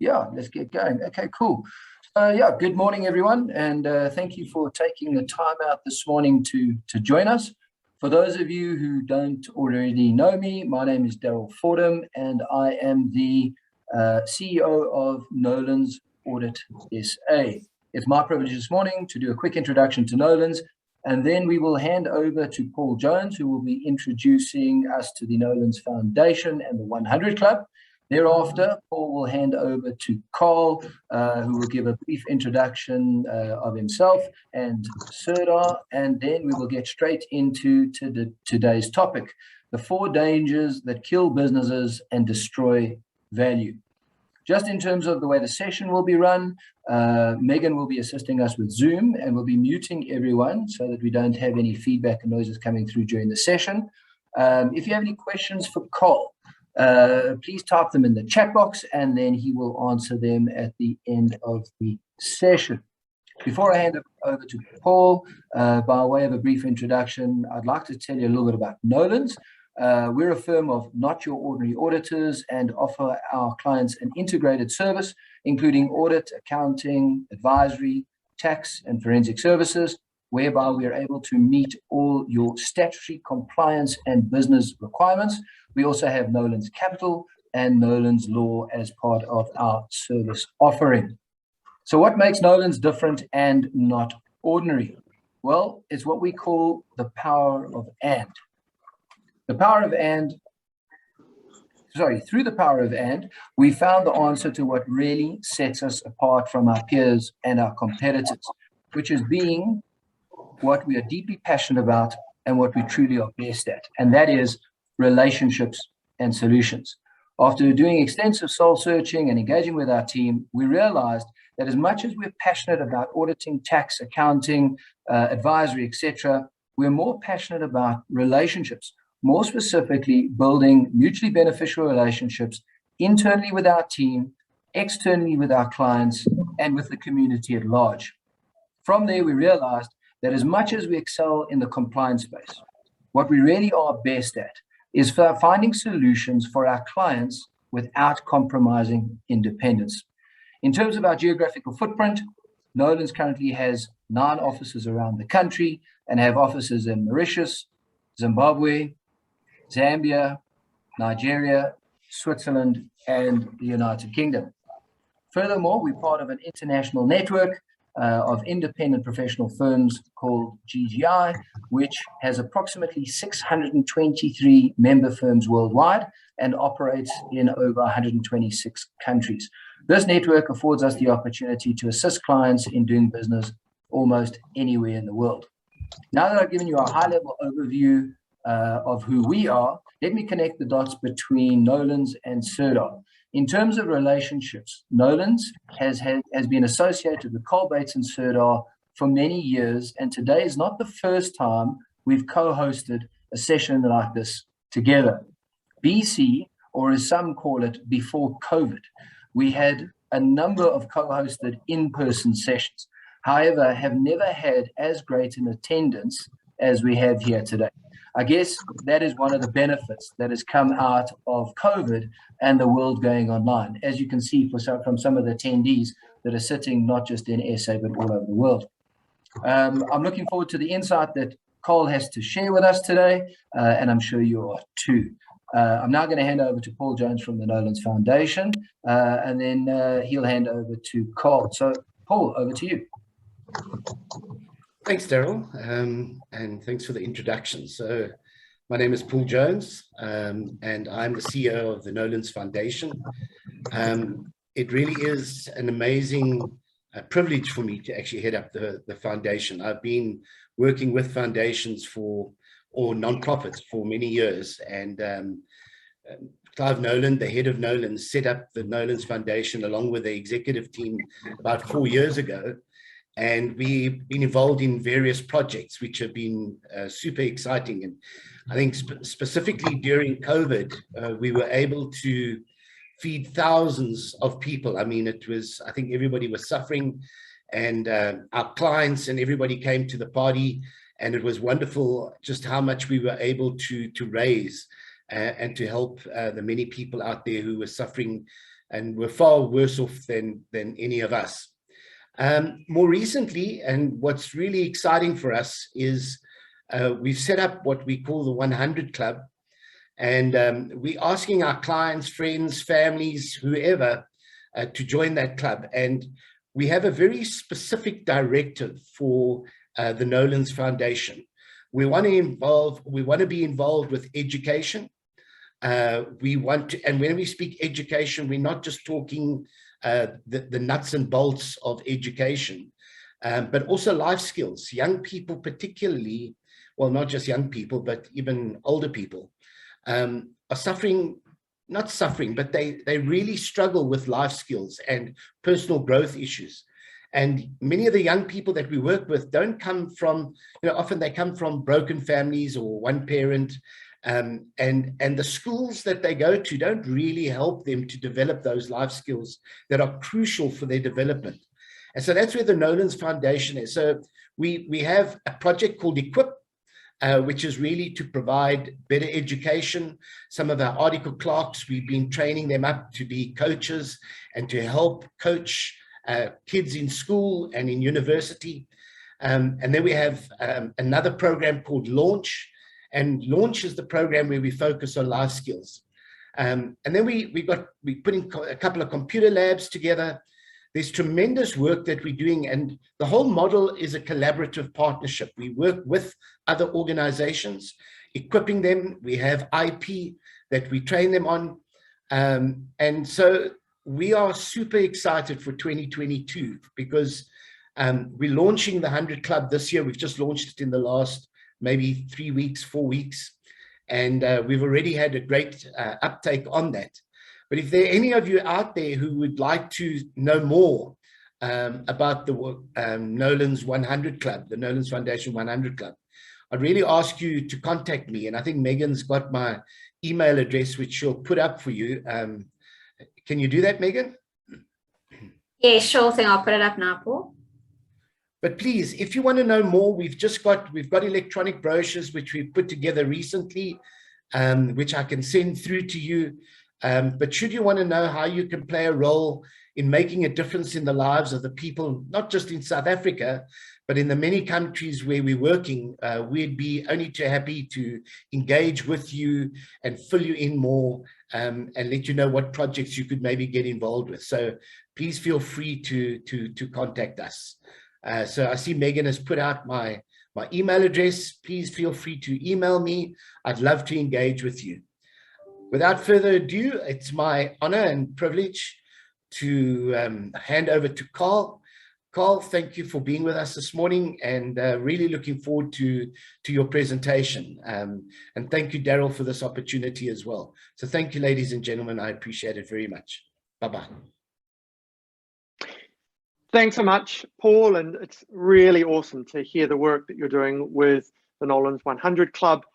Yeah, let's get going. Okay, cool. Good morning, everyone, and thank you for taking the time out this morning to join us. For those of you who don't already know me, my name is Daryl Fordham, and I am the CEO of Nolan's Audit SA. It's my privilege this morning to do a quick introduction to Nolan's, and then we will hand over to Paul Jones, who will be introducing us to the Nolan's Foundation and the 100 Club. Thereafter, Paul will hand over to Carl, who will give a brief introduction of himself and Serdar, and then we will get straight into today's topic, the 4 dangers that kill businesses and destroy value. Just in terms of the way the session will be run, Megan will be assisting us with Zoom and will be muting everyone so that we don't have any feedback and noises coming through during the session. If you have any questions for Carl, please type them in the chat box and then he will answer them at the end of the session. Before I hand it over to Paul, by way of a brief introduction, I'd like to tell you a little bit about Nolan's. We're a firm of not your ordinary auditors and offer our clients an integrated service, including audit, accounting, advisory, tax, and forensic services, whereby we are able to meet all your statutory compliance and business requirements. We also have Nolan's Capital and Nolan's Law as part of our service offering. So what makes Nolan's different and not ordinary? Well, it's what we call the power of and. Through the power of and, we found the answer to what really sets us apart from our peers and our competitors, which is being what we are deeply passionate about and what we truly are best at, and that is relationships and solutions. After doing extensive soul searching and engaging with our team, we realized that as much as we're passionate about auditing, tax, accounting, advisory, etc., we're more passionate about relationships, more specifically building mutually beneficial relationships internally with our team, externally with our clients, and with the community at large. From there, we realized that as much as we excel in the compliance space, what we really are best at is for finding solutions for our clients without compromising independence. In terms of our geographical footprint, Nolan's currently has 9 offices around the country and have offices in Mauritius, Zimbabwe, Zambia, Nigeria, Switzerland, and the United Kingdom. Furthermore, we're part of an international network of independent professional firms called GGI, which has approximately 623 member firms worldwide and operates in over 126 countries. This network affords us the opportunity to assist clients in doing business almost anywhere in the world. Now that I've given you a high-level overview of who we are, let me connect the dots between Nolan's and Serdar. In terms of relationships, Nolan's has been associated with Carl Bates and Serdar for many years, and today is not the first time we've co-hosted a session like this together. BC, or as some call it, before COVID, we had a number of co-hosted in-person sessions, however, have never had as great an attendance as we have here today. I guess that is one of the benefits that has come out of COVID and the world going online, as you can see from some of the attendees that are sitting not just in SA, but all over the world. I'm looking forward to the insight that Carl has to share with us today, and I'm sure you are too. I'm now going to hand over to Paul Jones from the Nolan's Foundation, and then he'll hand over to Carl. So, Paul, over to you. Thanks, Daryl, and thanks for the introduction. So my name is Paul Jones, and I'm the CEO of the Nolan's Foundation. It really is an amazing privilege for me to actually head up the foundation. I've been working with foundations or nonprofits for many years, and Clive Nolan, the head of Nolan's, set up the Nolan's Foundation along with the executive team about 4 years ago. And we've been involved in various projects, which have been super exciting. And I think specifically during COVID, we were able to feed thousands of people. I mean, I think everybody was suffering, and our clients and everybody came to the party, and it was wonderful just how much we were able to raise and to help the many people out there who were suffering and were far worse off than any of us. More recently, and what's really exciting for us is we've set up what we call the 100 Club, and we're asking our clients, friends, families, whoever, to join that club. And we have a very specific directive for the Nolan's Foundation. We want to be involved with education. We want to, and when we speak education, we're not just talking the nuts and bolts of education, but also life skills. Young people particularly, well, not just young people, but even older people, are suffering, not suffering, but they really struggle with life skills and personal growth issues. And many of the young people that we work with don't come from, often they come from broken families or one parent, and the schools that they go to don't really help them to develop those life skills that are crucial for their development. And so that's where the Nolan's Foundation is. So we have a project called Equip, which is really to provide better education. Some of our article clerks, we've been training them up to be coaches and to help coach kids in school and in university. And then we have another program called Launch. And Launch is the program where we focus on life skills. And then we putting a couple of computer labs together. There's tremendous work that we're doing, and the whole model is a collaborative partnership. We work with other organizations, equipping them. We have IP that we train them on. And so we are super excited for 2022 because we're launching the 100 Club this year. We've just launched it in the last maybe 3 weeks, 4 weeks. And we've already had a great uptake on that. But if there are any of you out there who would like to know more about the Nolan's 100 Club, the Nolan's Foundation 100 Club, I'd really ask you to contact me. And I think Megan's got my email address, which she'll put up for you. Can you do that, Megan? Yeah, sure thing. I'll put it up now, Paul. But please, if you want to know more, we've got electronic brochures, which we've put together recently, which I can send through to you. But should you want to know how you can play a role in making a difference in the lives of the people, not just in South Africa, but in the many countries where we're working, we'd be only too happy to engage with you and fill you in more and let you know what projects you could maybe get involved with. So please feel free to contact us. So I see Megan has put out my email address. Please feel free to email me. I'd love to engage with you. Without further ado, it's my honor and privilege to hand over to Carl. Carl, thank you for being with us this morning, and really looking forward to your presentation. And thank you, Daryl, for this opportunity as well. So thank you, ladies and gentlemen. I appreciate it very much. Bye-bye. Thanks so much, Paul, and it's really awesome to hear the work that you're doing with the Nolan's 100 Club.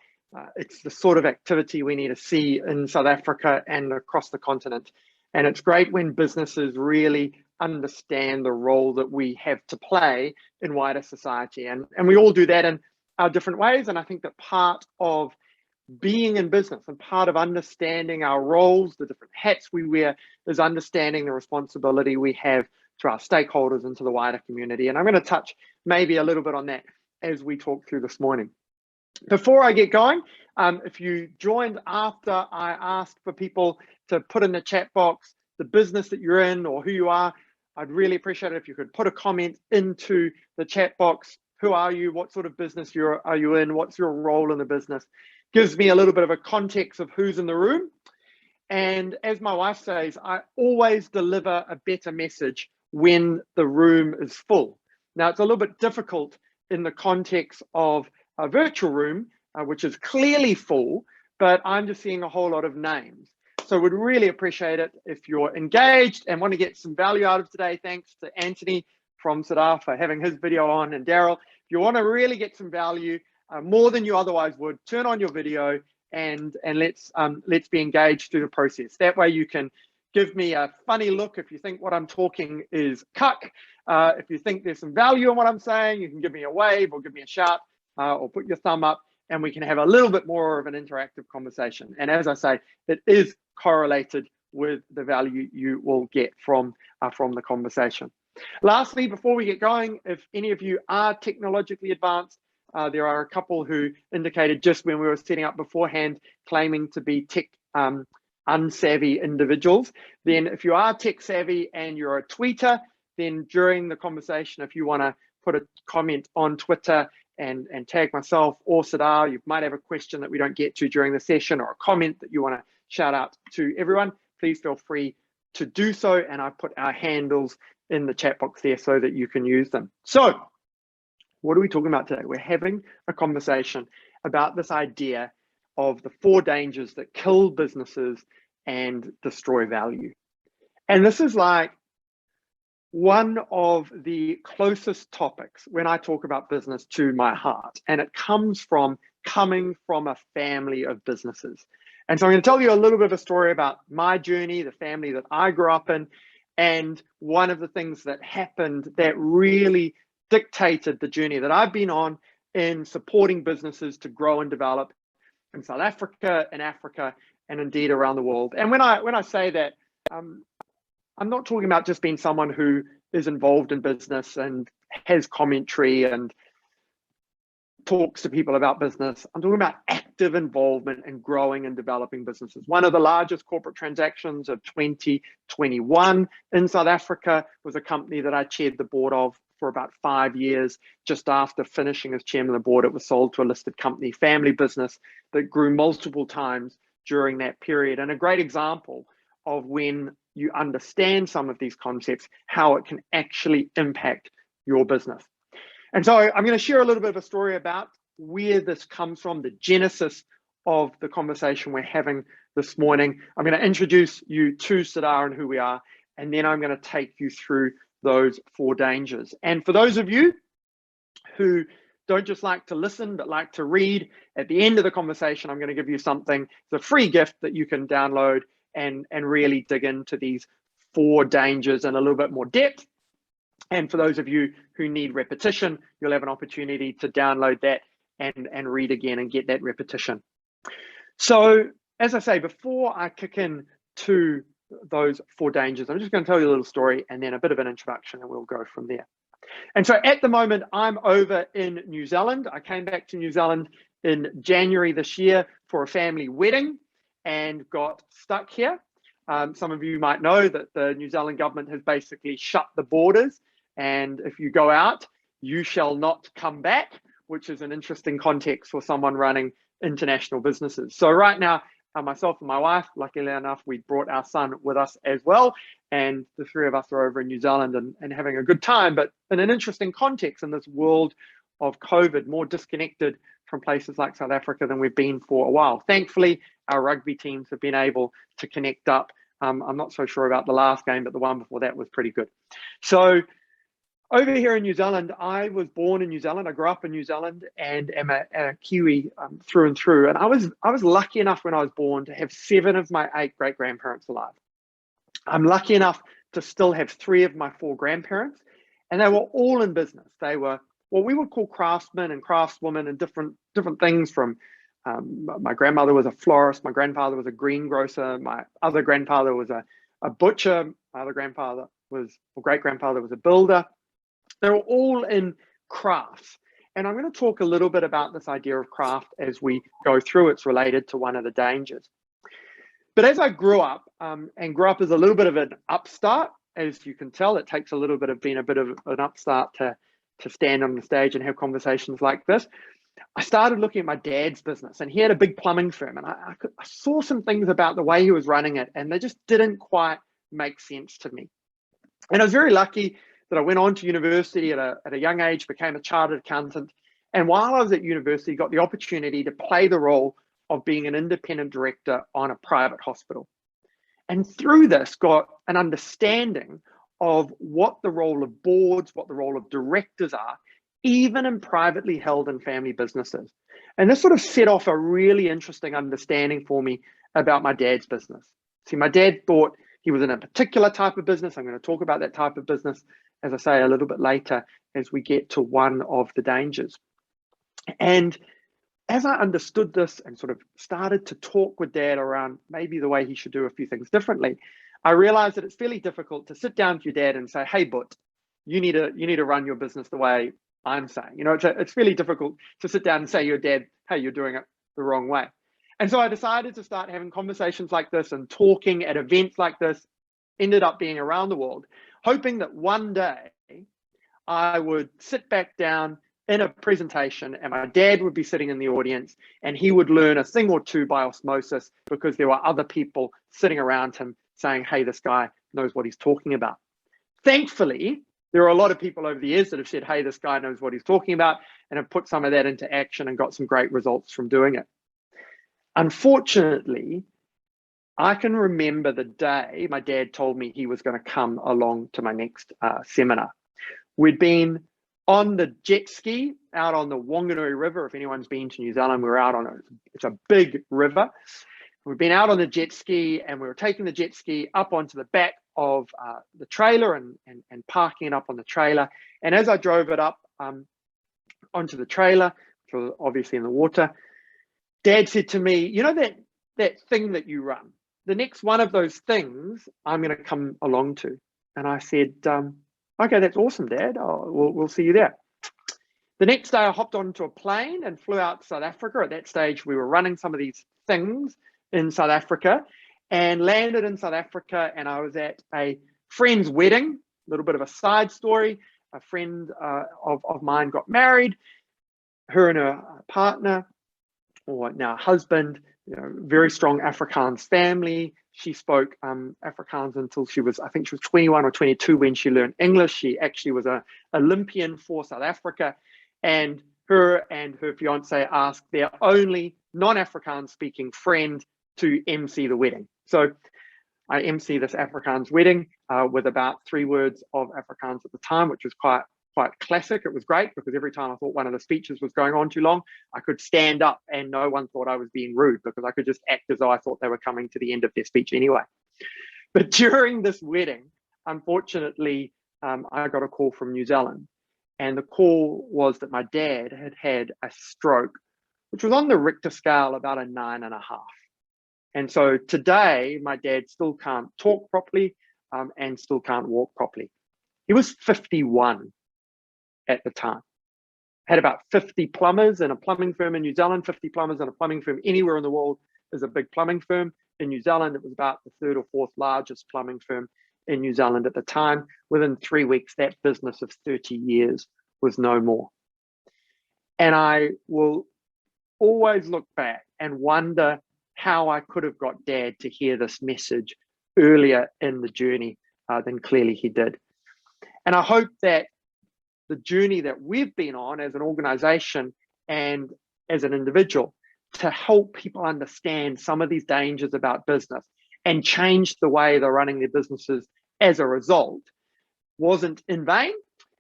It's the sort of activity we need to see in South Africa and across the continent. And it's great when businesses really understand the role that we have to play in wider society. And we all do that in our different ways. And I think that part of being in business and part of understanding our roles, the different hats we wear, is understanding the responsibility we have to our stakeholders and to the wider community. And I'm going to touch maybe a little bit on that as we talk through this morning. Before I get going, if you joined after I asked for people to put in the chat box the business that you're in or who you are, I'd really appreciate it if you could put a comment into the chat box. Who are you? What sort of business are you in? What's your role in the business? Gives me a little bit of a context of who's in the room. And as my wife says, I always deliver a better message when the room is full. Now, it's a little bit difficult in the context of a virtual room, which is clearly full, but I'm just seeing a whole lot of names. So would really appreciate it if you're engaged and want to get some value out of today. Thanks to Anthony from Sadar for having his video on, and Daryl. If you want to really get some value, more than you otherwise would, turn on your video and let's be engaged through the process. That way you can give me a funny look if you think what I'm talking is cuck. If you think there's some value in what I'm saying, you can give me a wave or give me a shout. Or put your thumb up, and we can have a little bit more of an interactive conversation. And as I say, it is correlated with the value you will get from the conversation. Lastly, before we get going, if any of you are technologically advanced, there are a couple who indicated just when we were setting up beforehand, claiming to be tech unsavvy individuals. Then if you are tech savvy and you're a tweeter, then during the conversation, if you want to put a comment on Twitter and tag myself or Sadar, you might have a question that we don't get to during the session or a comment that you want to shout out to everyone, please feel free to do so. And I put our handles in the chat box there so that you can use them. So what are we talking about today? We're having a conversation about this idea of the 4 dangers that kill businesses and destroy value. And this is like one of the closest topics when I talk about business to my heart. And it comes from coming from a family of businesses. And so I'm going to tell you a little bit of a story about my journey, the family that I grew up in. And one of the things that happened that really dictated the journey that I've been on in supporting businesses to grow and develop in South Africa, in Africa, and indeed around the world. And when I say that, I'm not talking about just being someone who is involved in business and has commentary and talks to people about business. I'm talking about active involvement in growing and developing businesses. One of the largest corporate transactions of 2021 in South Africa was a company that I chaired the board of for about 5 years. Just after finishing as chairman of the board, it was sold to a listed company, family business that grew multiple times during that period. And a great example of when you understand some of these concepts, how it can actually impact your business. And so I'm going to share a little bit of a story about where this comes from, the genesis of the conversation we're having this morning. I'm going to introduce you to Sadar and who we are, and then I'm going to take you through those 4 dangers. And for those of you who don't just like to listen, but like to read, at the end of the conversation, I'm going to give you something. It's a free gift that you can download and really dig into these 4 dangers in a little bit more depth. And for those of you who need repetition, you'll have an opportunity to download that and read again and get that repetition. So as I say, before I kick in to those 4 dangers, I'm just going to tell you a little story and then a bit of an introduction, and we'll go from there. And so at the moment, I'm over in New Zealand. I came back to New Zealand in January this year for a family wedding and got stuck here. Some of you might know that the New Zealand government has basically shut the borders, and if you go out, you shall not come back, which is an interesting context for someone running international businesses. So right now, myself and my wife, luckily enough, we brought our son with us as well, and the 3 of us are over in New Zealand and having a good time, but in an interesting context in this world of COVID, more disconnected from places like South Africa than we've been for a while. Thankfully, our rugby teams have been able to connect up. I'm not so sure about the last game, but the one before that was pretty good. So over here in New Zealand, I was born in New Zealand. I grew up in New Zealand and am a Kiwi through and through. And I was lucky enough when I was born to have 7 of my 8 great-grandparents alive. I'm lucky enough to still have 3 of my 4 grandparents, and they were all in business. They were what we would call craftsmen and craftswomen and different things from my grandmother was a florist, my grandfather was a greengrocer, my other grandfather was a butcher, my other great-grandfather was a builder. They were all in crafts. And I'm going to talk a little bit about this idea of craft as we go through. It's related to one of the dangers. But as I grew up, and grew up as a little bit of an upstart, as you can tell, it takes a little bit of being a bit of an upstart to stand on the stage and have conversations like this. I started looking at my dad's business, and he had a big plumbing firm, and I saw some things about the way he was running it, and they just didn't quite make sense to me. And I was very lucky that I went on to university at a young age, became a chartered accountant, and while I was at university, got the opportunity to play the role of being an independent director on a private hospital. And through this, got an understanding of what the role of boards, what the role of directors are, even in privately held and family businesses. And this sort of set off a really interesting understanding for me about my dad's business. See, my dad thought he was in a particular type of business. I'm going to talk about that type of business, as I say, a little bit later as we get to one of the dangers. And as I understood this and sort of started to talk with Dad around maybe the way he should do a few things differently, I realized that it's fairly difficult to sit down with your dad and say, hey, but you need to run your business the way I'm saying. You know, it's fairly difficult to sit down and say to your dad, hey, you're doing it the wrong way. And so I decided to start having conversations like this and talking at events like this, ended up being around the world, hoping that one day I would sit back down in a presentation and my dad would be sitting in the audience and he would learn a thing or two by osmosis because there were other people sitting around him saying, hey, this guy knows what he's talking about. Thankfully, there are a lot of people over the years that have said, hey, this guy knows what he's talking about, and have put some of that into action and got some great results from doing it. Unfortunately, I can remember the day my dad told me he was going to come along to my next seminar. We'd been on the jet ski out on the Wanganui River. If anyone's been to New Zealand, we're out on it's a big river. We've been out on the jet ski and we were taking the jet ski up onto the back of the trailer and parking it up on the trailer. And as I drove it up onto the trailer, which was obviously in the water, Dad said to me, you know that thing that you run, the next one of those things I'm going to come along to. And I said, okay, that's awesome, Dad. We'll see you there. The next day I hopped onto a plane and flew out to South Africa. At that stage, we were running some of these things in South Africa and landed in South Africa. And I was at a friend's wedding, a little bit of a side story. A friend of mine got married, her and her partner, or now husband, you know, very strong Afrikaans family. She spoke Afrikaans until she was, I think she was 21 or 22 when she learned English. She actually was an Olympian for South Africa. And her fiance asked their only non-Afrikaans speaking friend to MC the wedding. So I MC this Afrikaans wedding with about 3 words of Afrikaans at the time, which was quite classic. It was great because every time I thought one of the speeches was going on too long, I could stand up and no one thought I was being rude because I could just act as though I thought they were coming to the end of their speech anyway. But during this wedding, unfortunately, I got a call from New Zealand. And the call was that my dad had had a stroke, which was on the Richter scale about a 9.5. And so today, my dad still can't talk properly and still can't walk properly. He was 51 at the time. Had about 50 plumbers in a plumbing firm in New Zealand. 50 plumbers in a plumbing firm anywhere in the world is a big plumbing firm. In New Zealand, it was about the 3rd or 4th largest plumbing firm in New Zealand at the time. Within 3 weeks, that business of 30 years was no more. And I will always look back and wonder how I could have got Dad to hear this message earlier in the journey than clearly he did. And I hope that the journey that we've been on as an organization and as an individual to help people understand some of these dangers about business and change the way they're running their businesses as a result wasn't in vain,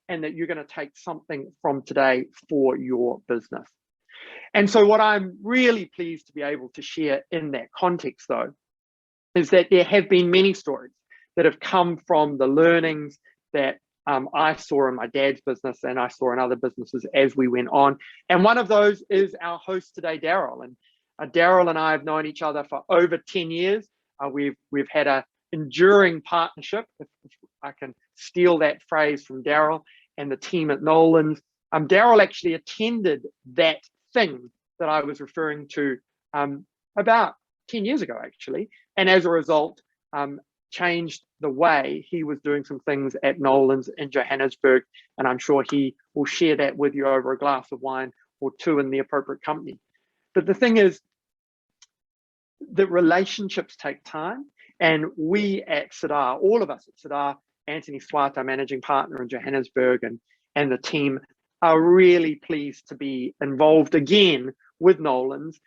and that you're going to take something from today for your business. And so what I'm really pleased to be able to share in that context, though, is that there have been many stories that have come from the learnings that I saw in my dad's business and I saw in other businesses as we went on. And one of those is our host today, Daryl. And Daryl and I have known each other for over 10 years. We've had an enduring partnership, if I can steal that phrase from Daryl and the team at Nolan's. Daryl actually attended that thing that I was referring to about 10 years ago, actually. And as a result, changed the way he was doing some things at Nolan's in Johannesburg. And I'm sure he will share that with you over a glass of wine or two in the appropriate company. But the thing is, the relationships take time. And we at Sadar, all of us at Sadar, Anthony Swart, our managing partner in Johannesburg, and the team are really pleased to be involved again with Nolan's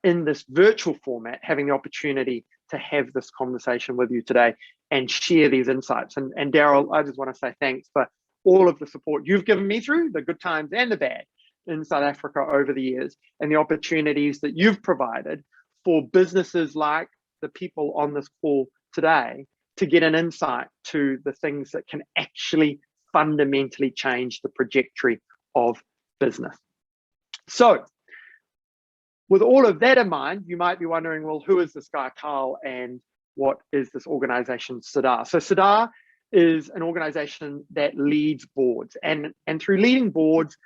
in this virtual format, having the opportunity to have this conversation with you today and share these insights. And Daryl, I just want to say thanks for all of the support you've given me through the good times and the bad in South Africa over the years, and the opportunities that you've provided for businesses like the people on this call today to get an insight to the things that can actually fundamentally change the trajectory of business. So With all of that in mind, you might be wondering, well, who is this guy, Carl, and what is this organization, Sabotage? So Sabotage is an organization that leads boards, and through leading boards,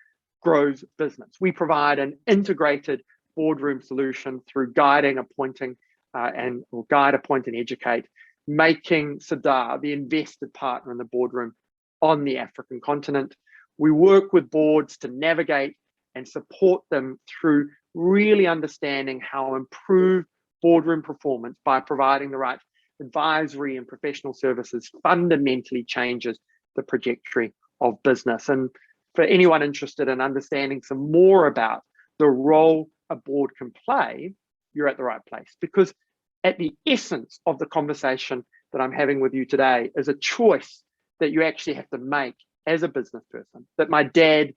grows business. We provide an integrated boardroom solution through guiding, appointing, guide, appoint, and educate, making Sabotage the invested partner in the boardroom on the African continent. We work with boards to navigate and support them through really understanding how to improve boardroom performance by providing the right advisory and professional services fundamentally changes the trajectory of business. And for anyone interested in understanding some more about the role a board can play, you're at the right place, because at the essence of the conversation that I'm having with you today is a choice that you actually have to make as a business person, that my dad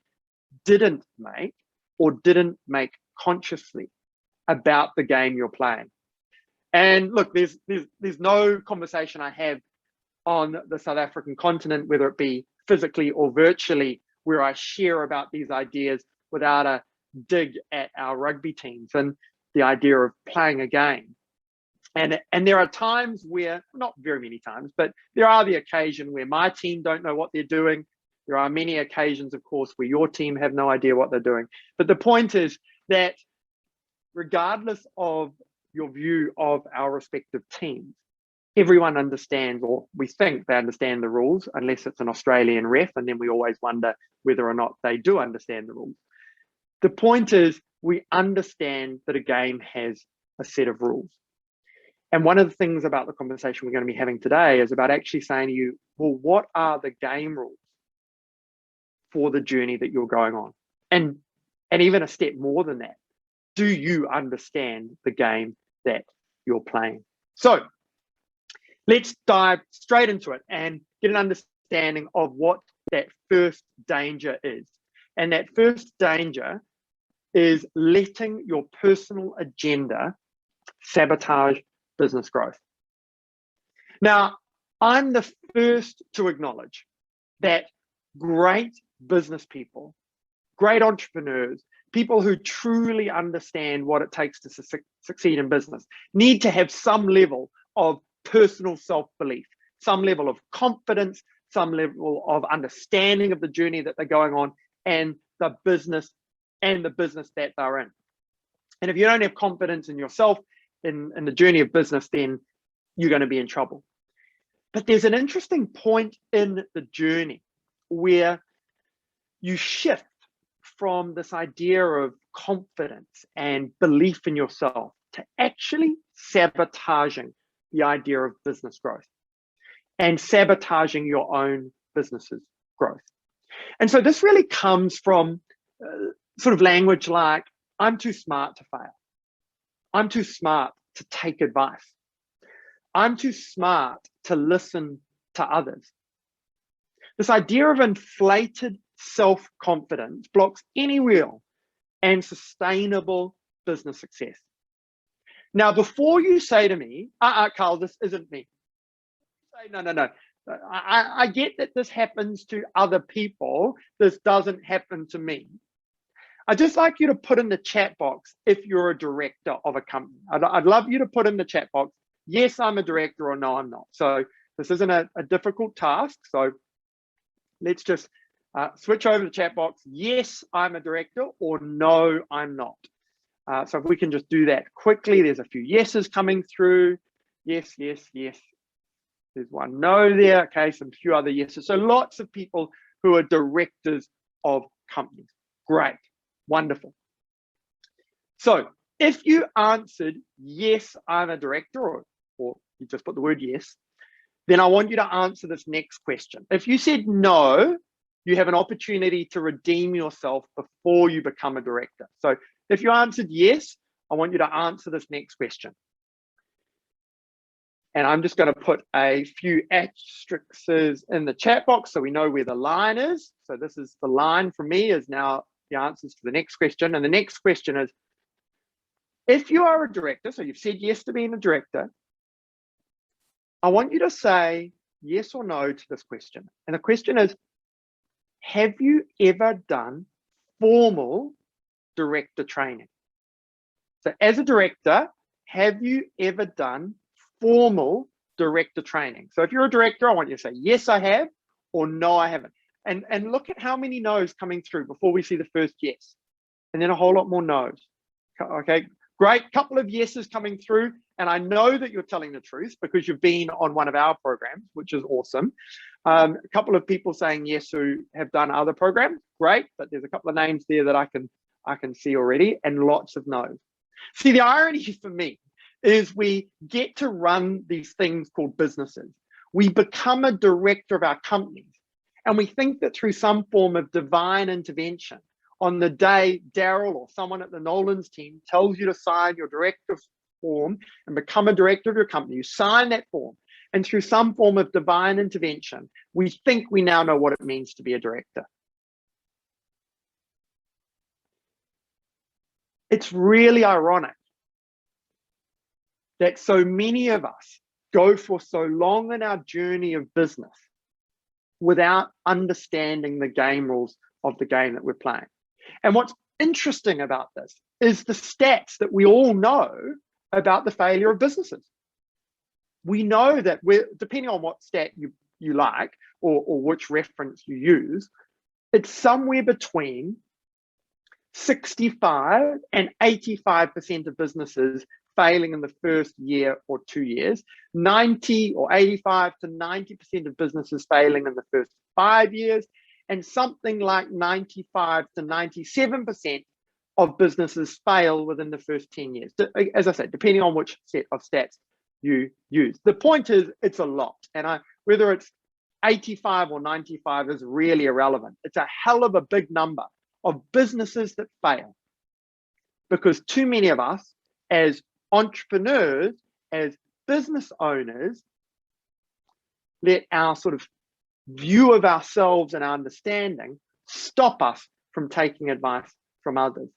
didn't make or didn't make consciously about the game you're playing. And look, there's no conversation I have on the South African continent, whether it be physically or virtually, where I share about these ideas without a dig at our rugby teams and the idea of playing a game. And there are times where, not very many times, but there are the occasion where my team don't know what they're doing. There are many occasions, of course, where your team have no idea what they're doing. But the point is that regardless of your view of our respective teams, everyone understands, or we think they understand the rules, unless it's an Australian ref, and then we always wonder whether or not they do understand the rules. The point is we understand that a game has a set of rules. And one of the things about the conversation we're going to be having today is about actually saying to you, well, what are the game rules for the journey that you're going on? And even a step more than that, do you understand the game that you're playing? So let's dive straight into it and get an understanding of what that first danger is. And that first danger is letting your personal agenda sabotage business growth. Now, I'm the first to acknowledge that great business people, great entrepreneurs, people who truly understand what it takes to succeed in business need to have some level of personal self-belief, some level of confidence, some level of understanding of the journey that they're going on and the business that they're in. And if you don't have confidence in yourself, in the journey of business, then you're going to be in trouble. But there's an interesting point in the journey where you shift from this idea of confidence and belief in yourself to actually sabotaging the idea of business growth and sabotaging your own business's growth. And so this really comes from sort of language like, I'm too smart to fail. I'm too smart to take advice. I'm too smart to listen to others. This idea of inflated self-confidence blocks any real and sustainable business success. Now, before you say to me, Carl, this isn't me. Say, no. I get that this happens to other people. This doesn't happen to me. I'd just like you to put in the chat box if you're a director of a company. I'd love you to put in the chat box, yes, I'm a director, or no, I'm not. So this isn't a difficult task. So let's just switch over the chat box. Yes, I'm a director, or no, I'm not. So if we can just do that quickly, there's a few yeses coming through. Yes, yes, yes. There's one no there. Okay, some few other yeses. So lots of people who are directors of companies. Great, wonderful. So if you answered yes, I'm a director, or you just put the word yes, then I want you to answer this next question. If you said no, you have an opportunity to redeem yourself before you become a director. So if you answered yes, I want you to answer this next question. And I'm just going to put a few asterisks in the chat box so we know where the line is. So this is the line for me is now the answers to the next question. And the next question is, if you are a director, so you've said yes to being a director, I want you to say yes or no to this question. And the question is, have you ever done formal director training? So as a director, have you ever done formal director training? So if you're a director, I want you to say, yes, I have, or no, I haven't. And look at how many no's coming through before we see the first yes. And then a whole lot more no's. Okay, great, couple of yeses coming through. And I know that you're telling the truth because you've been on one of our programs, which is awesome. A couple of people saying yes who have done other programs, great, but there's a couple of names there that I can see already, and lots of no's. See, the irony for me is we get to run these things called businesses. We become a director of our companies, and we think that through some form of divine intervention, on the day Daryl or someone at the Nolan's team tells you to sign your director form and become a director of your company, you sign that form, and through some form of divine intervention, we think we now know what it means to be a director. It's really ironic that so many of us go for so long in our journey of business without understanding the game rules of the game that we're playing. And what's interesting about this is the stats that we all know about the failure of businesses. We know that depending on what stat you like or which reference you use, it's somewhere between 65 and 85% of businesses failing in the first year or 2 years, 90 or 85 to 90% of businesses failing in the first 5 years, and something like 95 to 97% of businesses fail within the first 10 years. As I said, depending on which set of stats you use. The point is, it's a lot. And whether it's 85 or 95 is really irrelevant. It's a hell of a big number of businesses that fail because too many of us as entrepreneurs, as business owners, let our sort of view of ourselves and our understanding stop us from taking advice from others.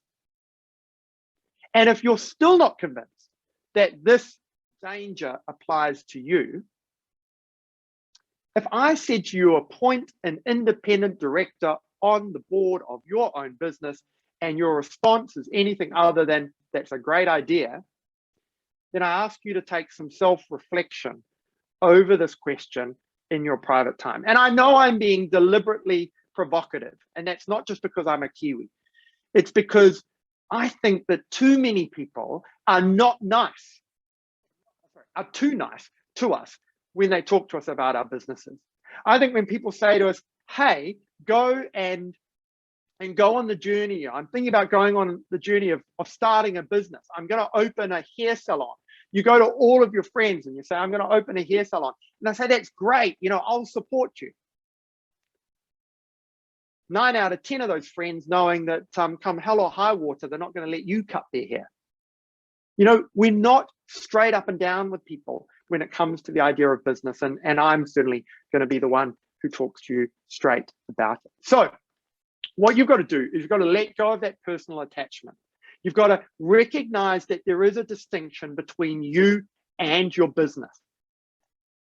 And if you're still not convinced that this danger applies to you, if I said to you, appoint an independent director on the board of your own business, and your response is anything other than that's a great idea, then I ask you to take some self-reflection over this question in your private time. And I know I'm being deliberately provocative, and that's not just because I'm a Kiwi. It's because I think that too many people are too nice to us when they talk to us about our businesses. I think when people say to us, hey, go and go on the journey. I'm thinking about going on the journey of starting a business. I'm going to open a hair salon. You go to all of your friends and you say, I'm going to open a hair salon. And they say, that's great. I'll support you. 9 out of 10 of those friends knowing that come hell or high water, they're not going to let you cut their hair. We're not straight up and down with people when it comes to the idea of business. And I'm certainly going to be the one who talks to you straight about it. So what you've got to do is you've got to let go of that personal attachment. You've got to recognize that there is a distinction between you and your business.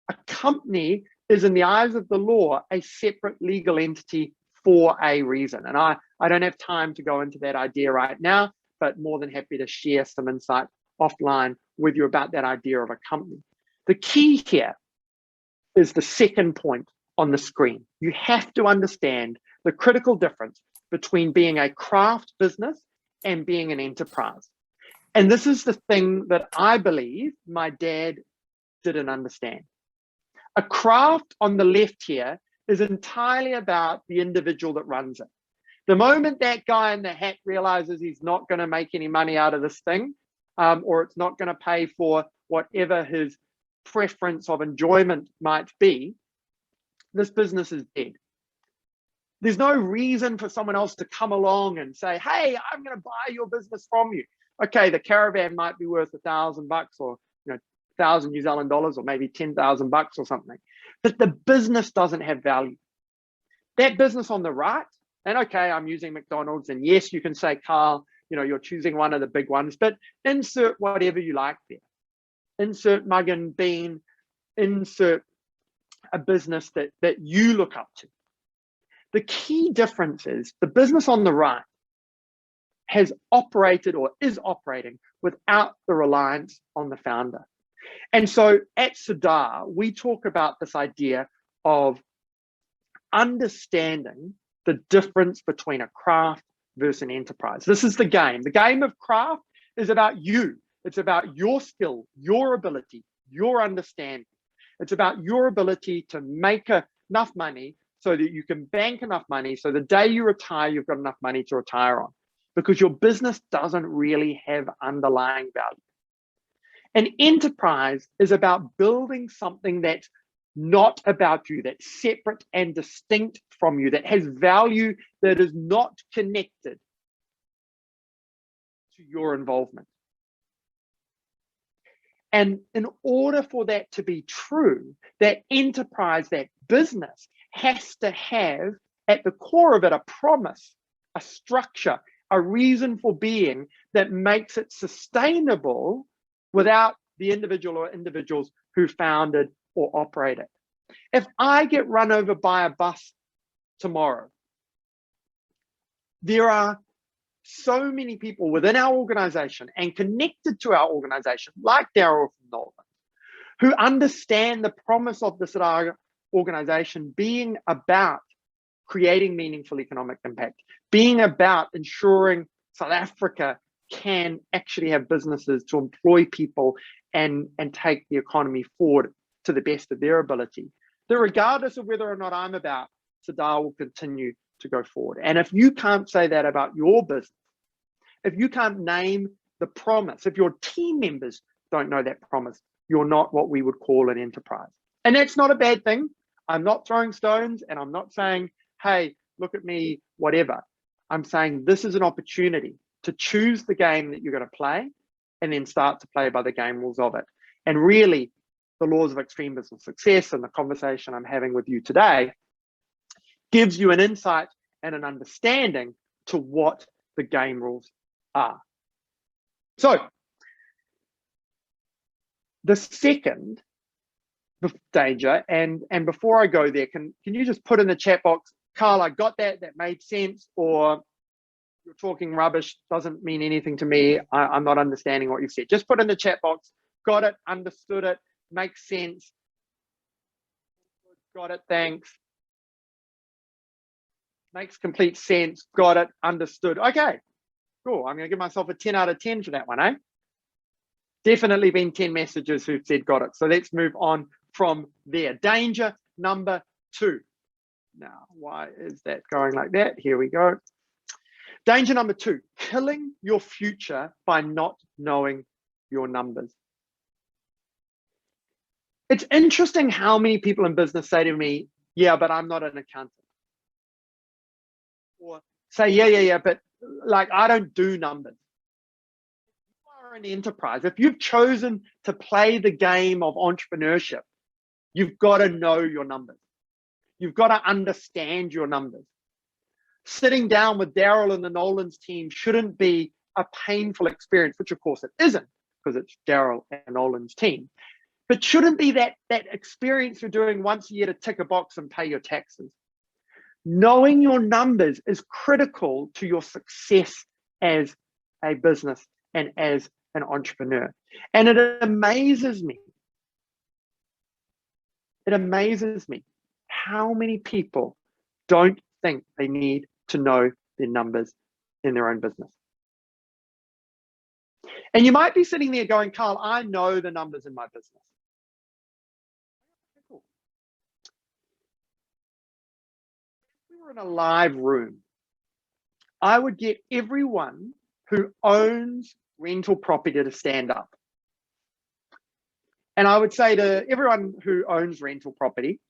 A company is, in the eyes of the law, a separate legal entity for a reason. And I don't have time to go into that idea right now, but more than happy to share some insight offline with you about that idea of a company. The key here is the second point on the screen. You have to understand the critical difference between being a craft business and being an enterprise. And this is the thing that I believe my dad didn't understand. A craft on the left here is entirely about the individual that runs it. The moment that guy in the hat realizes he's not going to make any money out of this thing, or it's not going to pay for whatever his preference of enjoyment might be, this business is dead. There's no reason for someone else to come along and say, hey, I'm going to buy your business from you. Okay, the caravan might be worth $1,000 or 1,000 New Zealand dollars or maybe 10,000 bucks or something. But the business doesn't have value. That business on the right, and okay, I'm using McDonald's, and yes, you can say, Carl, you're choosing one of the big ones, but insert whatever you like there. Insert mug and bean, insert a business that you look up to. The key difference is the business on the right has operated or is operating without the reliance on the founder. And so at Sadar, we talk about this idea of understanding the difference between a craft versus an enterprise. This is the game. The game of craft is about you. It's about your skill, your ability, your understanding. It's about your ability to make enough money so that you can bank enough money so the day you retire, you've got enough money to retire on, because your business doesn't really have underlying value. An enterprise is about building something that's not about you, that's separate and distinct from you, that has value that is not connected to your involvement. And in order for that to be true, that enterprise, that business has to have at the core of it a promise, a structure, a reason for being that makes it sustainable without the individual or individuals who founded or operate it. If I get run over by a bus tomorrow, there are so many people within our organization and connected to our organization, like Daryl from Nolan, who understand the promise of this organization being about creating meaningful economic impact, being about ensuring South Africa can actually have businesses to employ people and take the economy forward to the best of their ability. That regardless of whether or not I'm about, Sadar will continue to go forward. And if you can't say that about your business, if you can't name the promise, if your team members don't know that promise, you're not what we would call an enterprise. And that's not a bad thing. I'm not throwing stones and I'm not saying, hey, look at me, whatever. I'm saying this is an opportunity to choose the game that you're going to play and then start to play by the game rules of it. And really, the laws of extreme business success and the conversation I'm having with you today gives you an insight and an understanding to what the game rules are. So, the second danger, and before I go there, can you just put in the chat box, Carl, I got that made sense, or you're talking rubbish, doesn't mean anything to me, I'm not understanding what you've said. Just put in the chat box, got it, understood it, makes sense, got it, thanks, makes complete sense, got it, understood. Okay, cool, I'm gonna give myself a 10 out of 10 for that one, eh? Definitely been 10 messages who've said got it. So let's move on from there. Danger number 2. Now, why is that going like that? Here we go. Danger number 2, killing your future by not knowing your numbers. It's interesting how many people in business say to me, yeah, but I'm not an accountant. Or say, yeah, but like, I don't do numbers. If you are an enterprise, if you've chosen to play the game of entrepreneurship, you've got to know your numbers. You've got to understand your numbers. Sitting down with Daryl and the Nolan's team shouldn't be a painful experience, which of course it isn't, because it's Daryl and Nolan's team. But shouldn't be that experience you're doing once a year to tick a box and pay your taxes. Knowing your numbers is critical to your success as a business and as an entrepreneur. And it amazes me how many people don't think they need to know their numbers in their own business. And you might be sitting there going, Carl, I know the numbers in my business. Cool. If we were in a live room, I would get everyone who owns rental property to stand up. And I would say to everyone who owns rental property,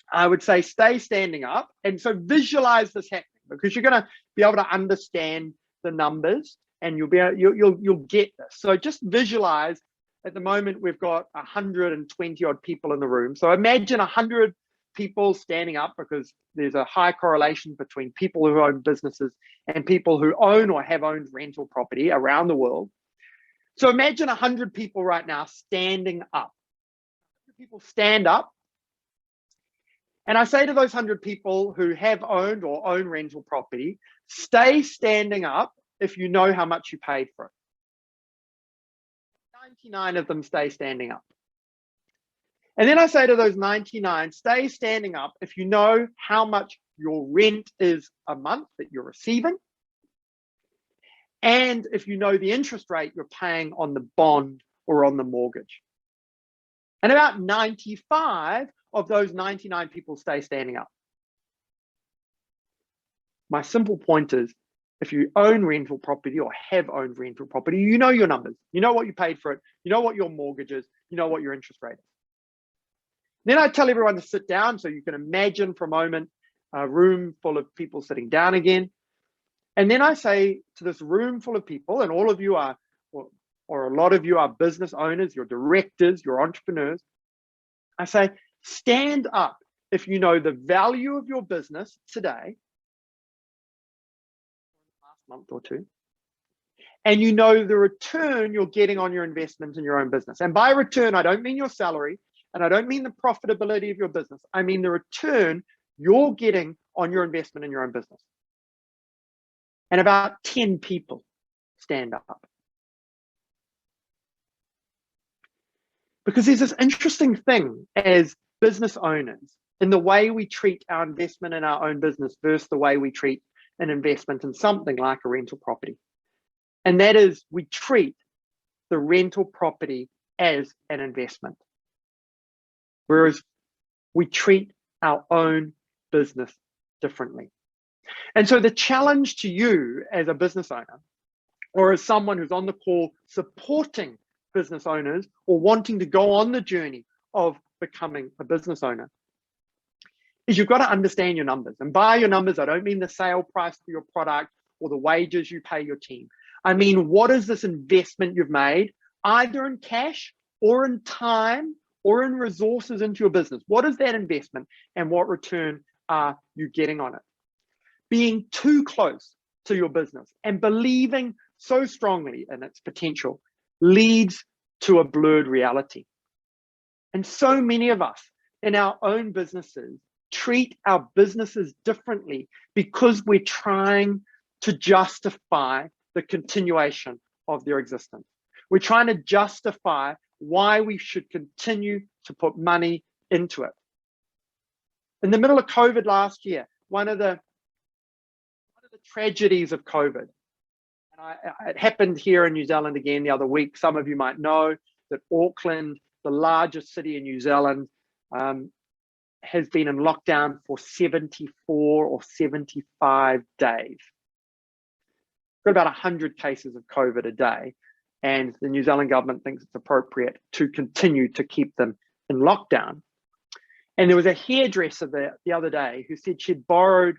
I would say, stay standing up. And so visualize this happening, because you're going to be able to understand the numbers and you'll get this. So just visualize. At the moment, we've got 120 odd people in the room. So imagine 100 people standing up, because there's a high correlation between people who own businesses and people who own or have owned rental property around the world. So imagine 100 people right now standing up. People stand up. And I say to those 100 people who have owned or own rental property, stay standing up if you know how much you paid for it. 99 of them stay standing up. And then I say to those 99, stay standing up if you know how much your rent is a month that you're receiving, and if you know the interest rate you're paying on the bond or on the mortgage. And about 95 of those 99 people stay standing up. My simple point is, if you own rental property or have owned rental property, you know your numbers. You know what you paid for it. You know what your mortgage is. You know what your interest rate is. Then I tell everyone to sit down, so you can imagine for a moment a room full of people sitting down again. And then I say to this room full of people, and all of you are, or a lot of you are business owners, you're directors, you're entrepreneurs. I say, stand up if you know the value of your business today, last month or two, and you know the return you're getting on your investment in your own business. And by return, I don't mean your salary, and I don't mean the profitability of your business. I mean the return you're getting on your investment in your own business. And about 10 people stand up. Because there's this interesting thing as business owners in the way we treat our investment in our own business versus the way we treat an investment in something like a rental property. And that is, we treat the rental property as an investment, whereas we treat our own business differently. And so the challenge to you as a business owner, or as someone who's on the call supporting business owners or wanting to go on the journey of becoming a business owner, is you've got to understand your numbers. And by your numbers, I don't mean the sale price for your product or the wages you pay your team. I mean, what is this investment you've made, either in cash or in time or in resources into your business? What is that investment and what return are you getting on it? Being too close to your business and believing so strongly in its potential leads to a blurred reality. And so many of us in our own businesses treat our businesses differently because we're trying to justify the continuation of their existence. We're trying to justify why we should continue to put money into it. In the middle of COVID last year, one of the tragedies of COVID, and it happened here in New Zealand again the other week. Some of you might know that Auckland, the largest city in New Zealand, has been in lockdown for 74 or 75 days. We've got about 100 cases of COVID a day, and the New Zealand government thinks it's appropriate to continue to keep them in lockdown. And there was a hairdresser there the other day who said she'd borrowed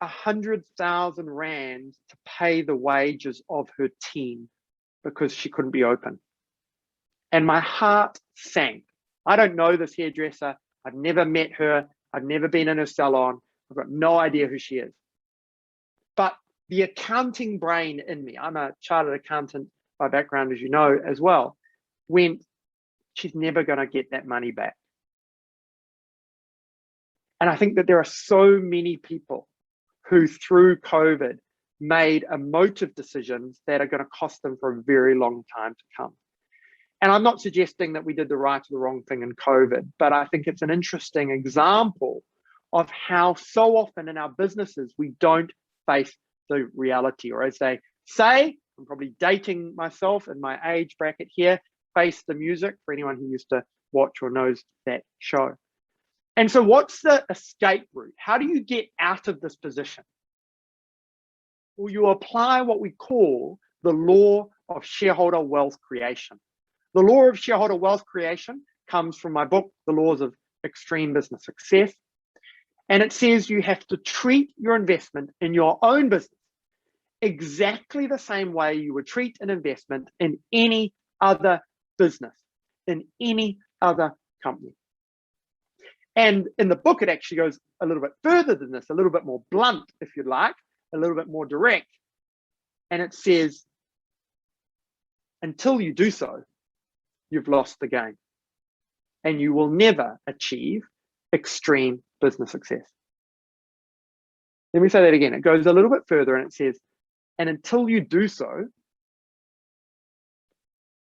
100,000 rands to pay the wages of her team because she couldn't be open. And my heart sank. I don't know this hairdresser. I've never met her. I've never been in her salon. I've got no idea who she is. But the accounting brain in me, I'm a chartered accountant by background, as you know, as well, went, she's never going to get that money back. And I think that there are so many people who through COVID made emotive decisions that are going to cost them for a very long time to come. And I'm not suggesting that we did the right or the wrong thing in COVID, but I think it's an interesting example of how so often in our businesses, we don't face the reality, or as they say, I'm probably dating myself in my age bracket here, face the music, for anyone who used to watch or knows that show. And so what's the escape route? How do you get out of this position? Well, you apply what we call the law of shareholder wealth creation. The law of shareholder wealth creation comes from my book, The Laws of Extreme Business Success. And it says you have to treat your investment in your own business exactly the same way you would treat an investment in any other business, in any other company. And in the book, it actually goes a little bit further than this, a little bit more blunt, if you'd like, a little bit more direct. And it says, until you do so, you've lost the game. And you will never achieve extreme business success. Let me say that again. It goes a little bit further and it says, and until you do so,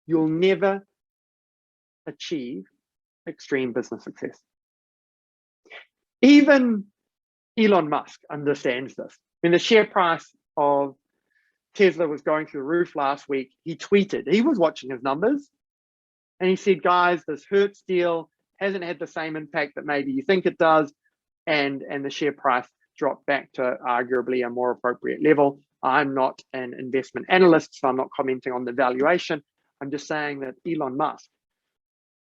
you'll never achieve extreme business success. Even Elon Musk understands this. When the share price of Tesla was going through the roof last week, he tweeted, he was watching his numbers, and he said, guys, this Hertz deal hasn't had the same impact that maybe you think it does, and the share price dropped back to arguably a more appropriate level. I'm not an investment analyst, so I'm not commenting on the valuation. I'm just saying that Elon Musk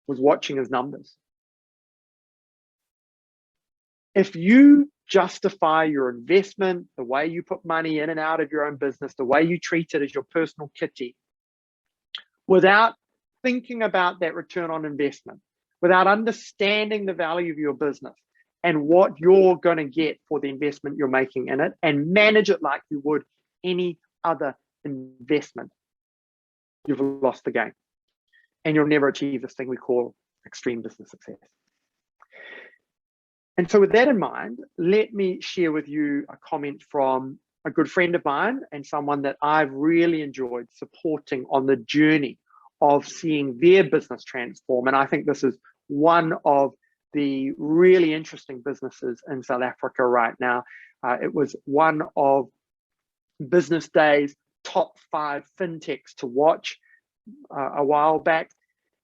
was watching his numbers. If you justify your investment, the way you put money in and out of your own business, the way you treat it as your personal kitty, without thinking about that return on investment, without understanding the value of your business and what you're going to get for the investment you're making in it, and manage it like you would any other investment, you've lost the game. And you'll never achieve this thing we call extreme business success. And so with that in mind, let me share with you a comment from a good friend of mine and someone that I've really enjoyed supporting on the journey of seeing their business transform. And I think this is one of the really interesting businesses in South Africa right now. It was one of Business Day's top 5 fintechs to watch a while back.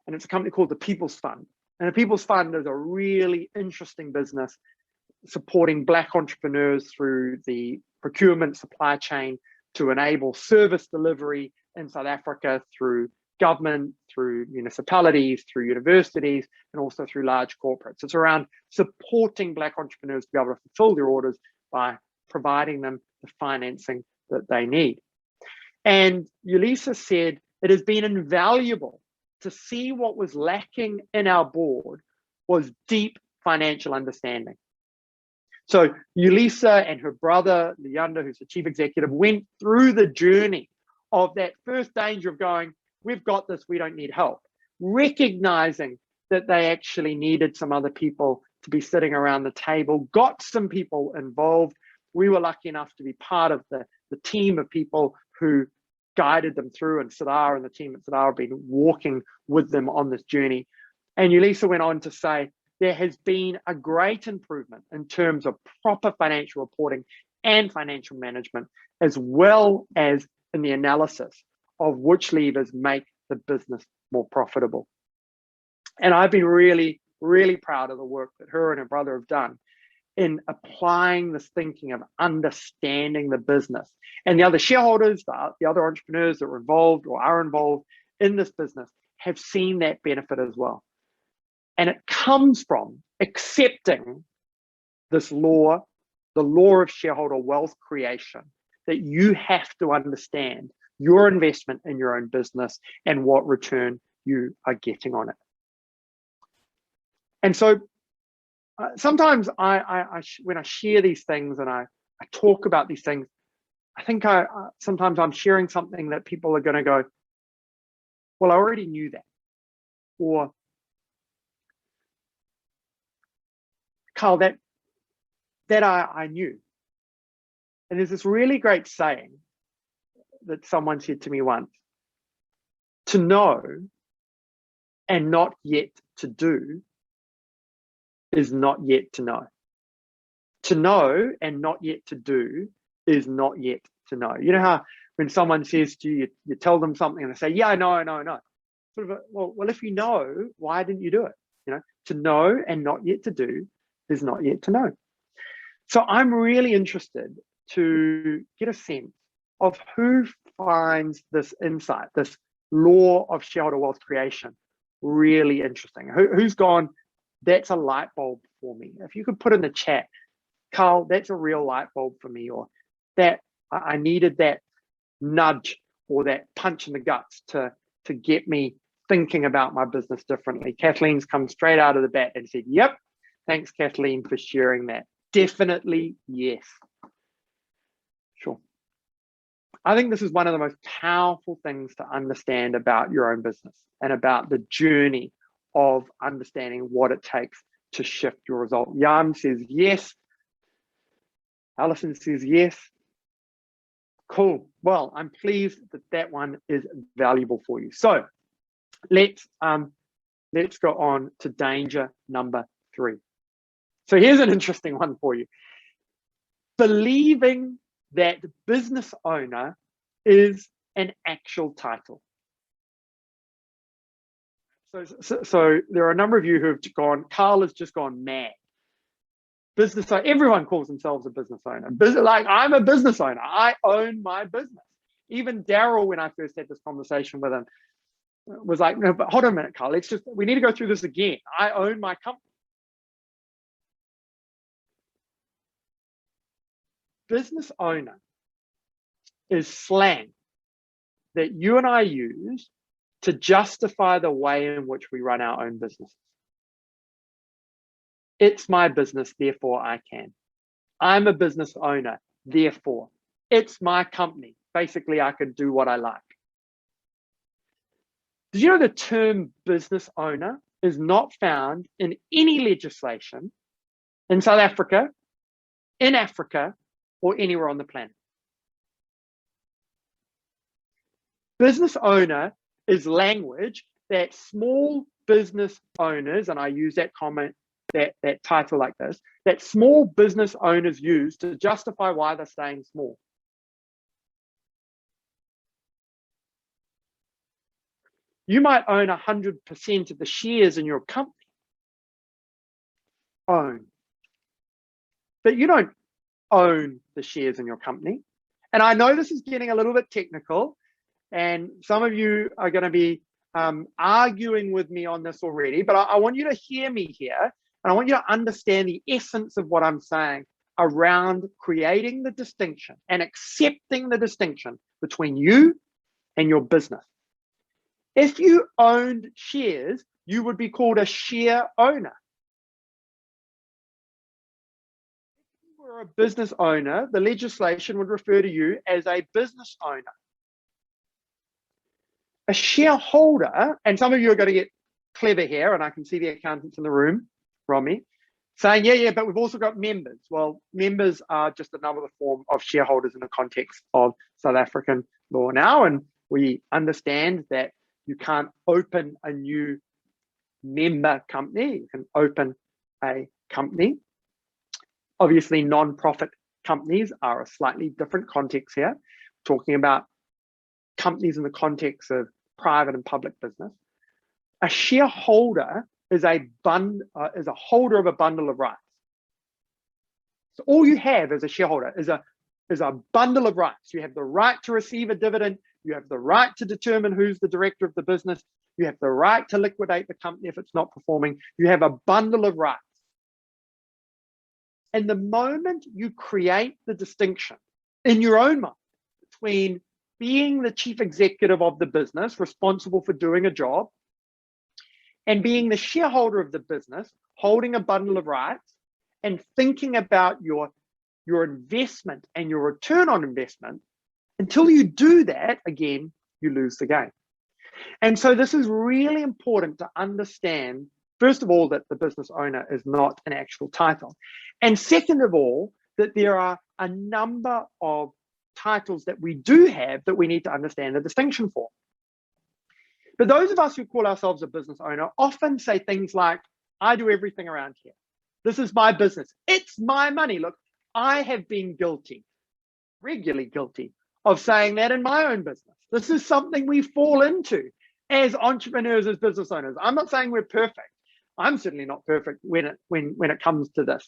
And it's a company called the People's Fund. And the People's Fund is a really interesting business supporting Black entrepreneurs through the procurement supply chain to enable service delivery in South Africa through government, through municipalities, through universities, and also through large corporates. It's around supporting Black entrepreneurs to be able to fulfill their orders by providing them the financing that they need. And Yulisa said, it has been invaluable to see what was lacking in our board was deep financial understanding. So Yulisa and her brother, Leander, who's the chief executive, went through the journey of that first danger of going, we've got this, we don't need help, recognizing that they actually needed some other people to be sitting around the table, got some people involved. We were lucky enough to be part of the team of people who guided them through, and Sadar and the team at Sadar have been walking with them on this journey. And Yulisa went on to say, there has been a great improvement in terms of proper financial reporting and financial management, as well as in the analysis of which levers make the business more profitable. And I've been really, really proud of the work that her and her brother have done in applying this thinking of understanding the business. And the other shareholders, the other entrepreneurs that were involved or are involved in this business have seen that benefit as well. And it comes from accepting this law, the law of shareholder wealth creation, that you have to understand your investment in your own business and what return you are getting on it. And so sometimes when I share these things and I talk about these things, I think sometimes I'm sharing something that people are going to go, well, I already knew that. Or, Carl, that I knew. And there's this really great saying that someone said to me once, to know and not yet to do is not yet to know. To know and not yet to do is not yet to know. You know how when someone says to you, you tell them something and they say, yeah, I know. Sort of, well, if you know, why didn't you do it? You know, to know and not yet to do is not yet to know. So I'm really interested to get a sense of who finds this insight, this law of shareholder wealth creation, really interesting. Who's gone, that's a light bulb for me. If you could put in the chat, Carl, that's a real light bulb for me, or that I needed that nudge or that punch in the guts to get me thinking about my business differently. Kathleen's come straight out of the bat and said, yep, thanks, Kathleen, for sharing that. Definitely, yes. Sure. I think this is one of the most powerful things to understand about your own business and about the journey of understanding what it takes to shift your result. Jan says yes. Alison says yes. Cool. Well, I'm pleased that that one is valuable for you. So let's go on to danger number 3. So here's an interesting one for you. Believing that business owner is an actual title. So there are a number of you who have gone, Carl has just gone mad. Business owner, everyone calls themselves a business owner. Like, I'm a business owner. I own my business. Even Daryl, when I first had this conversation with him, was like, no, but hold on a minute, Carl. We need to go through this again. I own my company. Business owner is slang that you and I use to justify the way in which we run our own businesses. It's my business, therefore I can. I'm a business owner, therefore. It's my company. Basically, I can do what I like. Did you know the term business owner is not found in any legislation in South Africa, in Africa, or anywhere on the planet? Business owner is language that small business owners, and I use that comment, that title like this, that small business owners use to justify why they're staying small. You might own 100% of the shares in your company. Own. But you don't own the shares in your company. And I know this is getting a little bit technical, and some of you are going to be arguing with me on this already, but I want you to hear me here, and I want you to understand the essence of what I'm saying around creating the distinction and accepting the distinction between you and your business. If you owned shares, you would be called a share owner. If you were a business owner, the legislation would refer to you as a business owner. A shareholder, and some of you are going to get clever here, and I can see the accountants in the room, Romy, saying, yeah, but we've also got members. Well, members are just another form of shareholders in the context of South African law now, and we understand that you can't open a new member company. You can open a company. Obviously, non-profit companies are a slightly different context here. We're talking about companies in the context of private and public business. A shareholder is a holder of a bundle of rights. So all you have as a shareholder is a bundle of rights. You have the right to receive a dividend. You have the right to determine who's the director of the business. You have the right to liquidate the company if it's not performing. You have a bundle of rights. And the moment you create the distinction in your own mind between being the chief executive of the business responsible for doing a job and being the shareholder of the business holding a bundle of rights and thinking about your investment and your return on investment, until you do that, again, you lose the game. And so this is really important to understand, first of all, that the business owner is not an actual title. And second of all, that there are a number of titles that we do have that we need to understand the distinction for. But those of us who call ourselves a business owner often say things like, I do everything around here. This is my business. It's my money. Look, I have been guilty, regularly guilty, of saying that in my own business. This is something we fall into as entrepreneurs, as business owners. I'm not saying we're perfect. I'm certainly not perfect when it comes to this.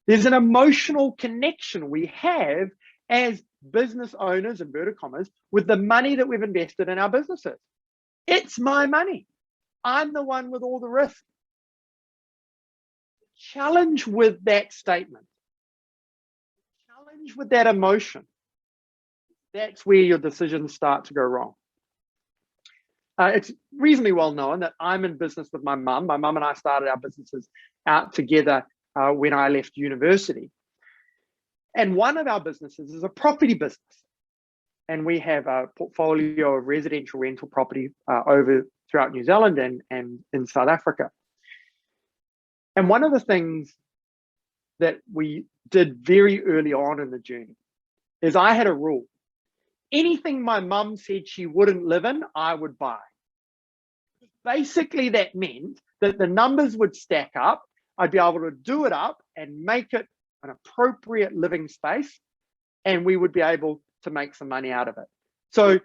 There's an emotional connection we have as business owners, inverted commas, with the money that we've invested in our businesses. It's my money. I'm the one with all the risk. The challenge with that statement, the challenge with that emotion, that's where your decisions start to go wrong. It's reasonably well known that I'm in business with my mum. My mum and I started our businesses out together when I left university. And one of our businesses is a property business. And we have a portfolio of residential rental property over throughout New Zealand and in South Africa. And one of the things that we did very early on in the journey is I had a rule. Anything my mum said she wouldn't live in, I would buy. Basically, that meant that the numbers would stack up. I'd be able to do it up and make it an appropriate living space, and we would be able to make some money out of it. So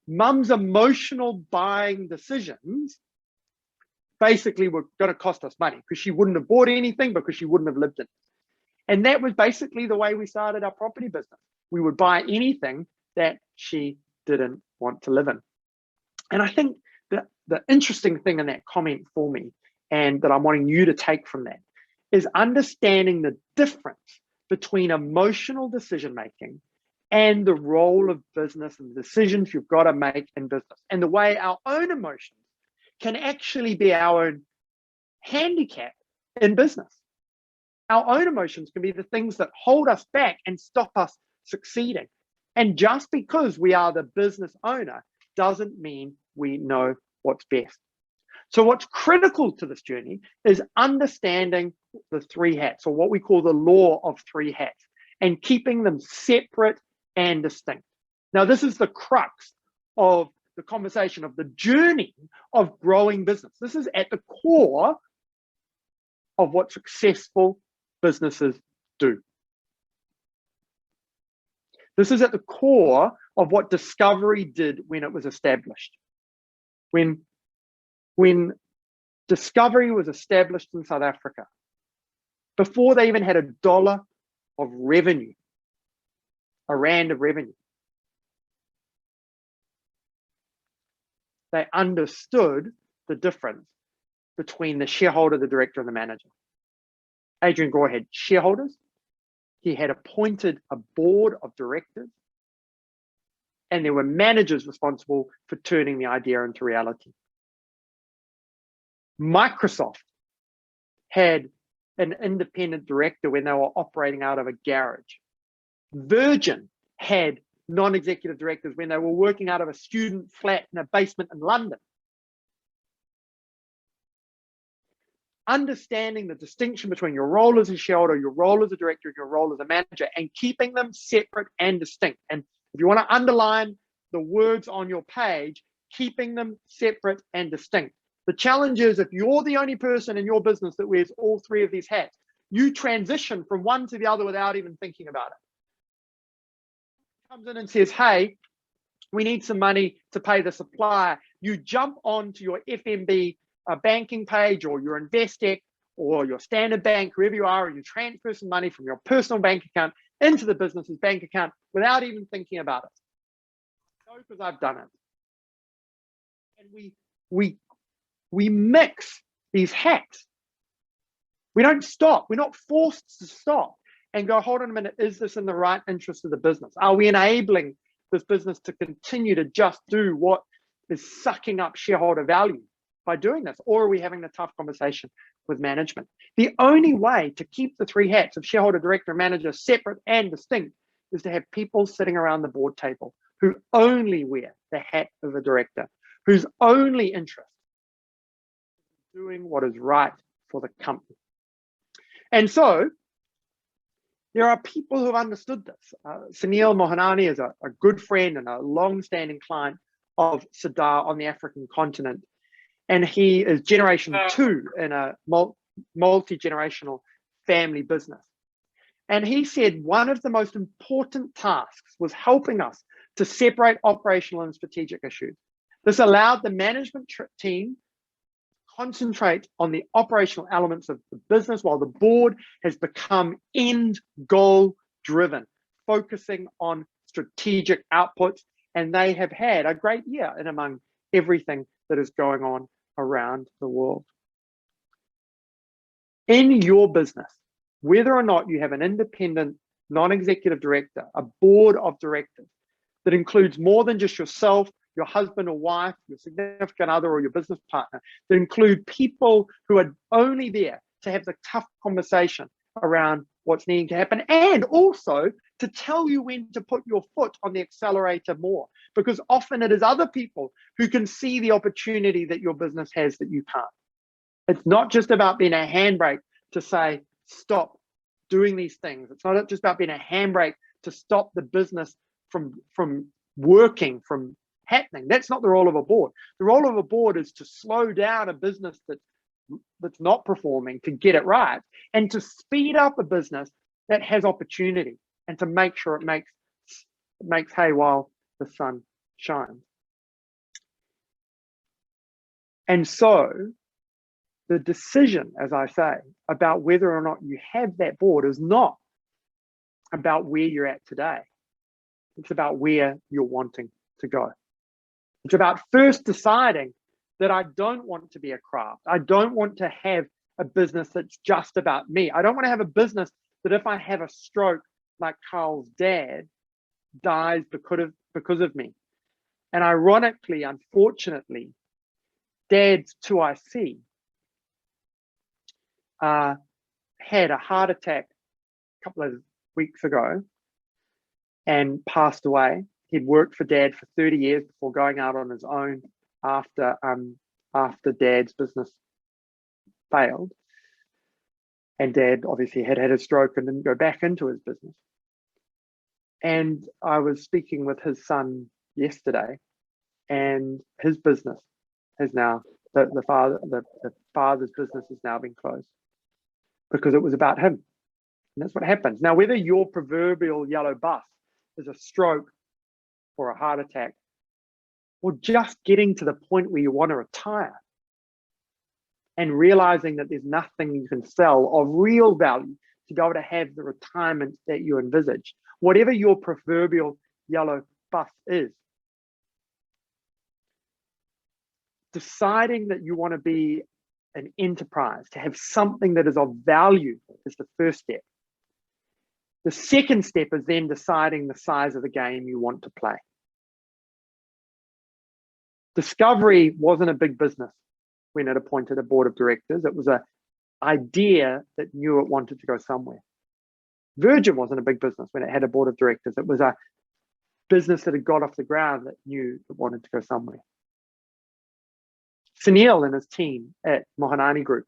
mum's emotional buying decisions basically were going to cost us money because she wouldn't have bought anything because she wouldn't have lived in it. And that was basically the way we started our property business. We would buy anything that she didn't want to live in. And I think that the interesting thing in that comment for me, and that I'm wanting you to take from that, is understanding the difference between emotional decision making and the role of business and the decisions you've got to make in business, and the way our own emotions can actually be our own handicap in business. Our own emotions can be the things that hold us back and stop us succeeding. And just because we are the business owner doesn't mean we know what's best. So what's critical to this journey is understanding the three hats, or what we call the law of three hats, and keeping them separate and distinct. Now, this is the crux of the conversation, of the journey of growing business. This is at the core of what successful businesses do. This is at the core of what Discovery did when it was established. When Discovery was established in South Africa, before they even had a dollar of revenue, a rand of revenue, they understood the difference between the shareholder, the director, and the manager. Adrian Gore had shareholders. He had appointed a board of directors, and there were managers responsible for turning the idea into reality. Microsoft had an independent director when they were operating out of a garage. Virgin had non-executive directors when they were working out of a student flat in a basement in London. Understanding the distinction between your role as a shareholder, your role as a director, and your role as a manager, and keeping them separate and distinct. And if you want to underline the words on your page, keeping them separate and distinct. The challenge is, if you're the only person in your business that wears all three of these hats, you transition from one to the other without even thinking about it. Comes in and says, hey, we need some money to pay the supplier. You jump onto your FNB banking page, or your Investec, or your Standard Bank, wherever you are, and you transfer some money from your personal bank account into the business's bank account without even thinking about it. No, because I've done it. And we mix these hats. We don't stop. We're not forced to stop and go, hold on a minute, is this in the right interest of the business? Are we enabling this business to continue to just do what is sucking up shareholder value by doing this? Or are we having a tough conversation with management? The only way to keep the three hats of shareholder, director, and manager separate and distinct is to have people sitting around the board table who only wear the hat of a director, whose only interest is doing what is right for the company. And so there are people who have understood this. Sunil Mohanani is a good friend and a long-standing client of Sadar on the African continent. And he is generation 2 in a multi-generational family business. And he said one of the most important tasks was helping us to separate operational and strategic issues. This allowed the management team concentrate on the operational elements of the business, while the board has become end goal driven, focusing on strategic outputs. And they have had a great year in among everything that is going on around the world. In your business, whether or not you have an independent non-executive director, a board of directors that includes more than just yourself, your husband or wife, your significant other, or your business partner, that include people who are only there to have the tough conversation around what's needing to happen, and also to tell you when to put your foot on the accelerator more, because often it is other people who can see the opportunity that your business has that you can't. It's not just about being a handbrake to say, stop, doing these things. It's not just about being a handbrake to stop the business from working, from happening. That's not the role of a board. The role of a board is to slow down a business that's not performing, to get it right, and to speed up a business that has opportunity, and to make sure it makes hay while the sun shines. And so the decision, as I say, about whether or not you have that board is not about where you're at today. It's about where you're wanting to go. It's about first deciding that I don't want to be a craft. I don't want to have a business that's just about me. I don't want to have a business that if I have a stroke like Carl's dad, dies because of me. And ironically, unfortunately, Dad's 2IC had a heart attack a couple of weeks ago and passed away. He'd worked for Dad for 30 years before going out on his own after Dad's business failed. And Dad obviously had had a stroke and didn't go back into his business. And I was speaking with his son yesterday, and his business has now, the father's business has now been closed because it was about him. And that's what happens. Now, whether your proverbial yellow bus is a stroke or a heart attack, or just getting to the point where you want to retire and realizing that there's nothing you can sell of real value to be able to have the retirement that you envisage, whatever your proverbial yellow bus is, deciding that you want to be an enterprise, to have something that is of value, is the first step. The second step is then deciding the size of the game you want to play. Discovery wasn't a big business when it appointed a board of directors. It was an idea that knew it wanted to go somewhere. Virgin wasn't a big business when it had a board of directors. It was a business that had got off the ground that knew it wanted to go somewhere. Sunil and his team at Mohanani Group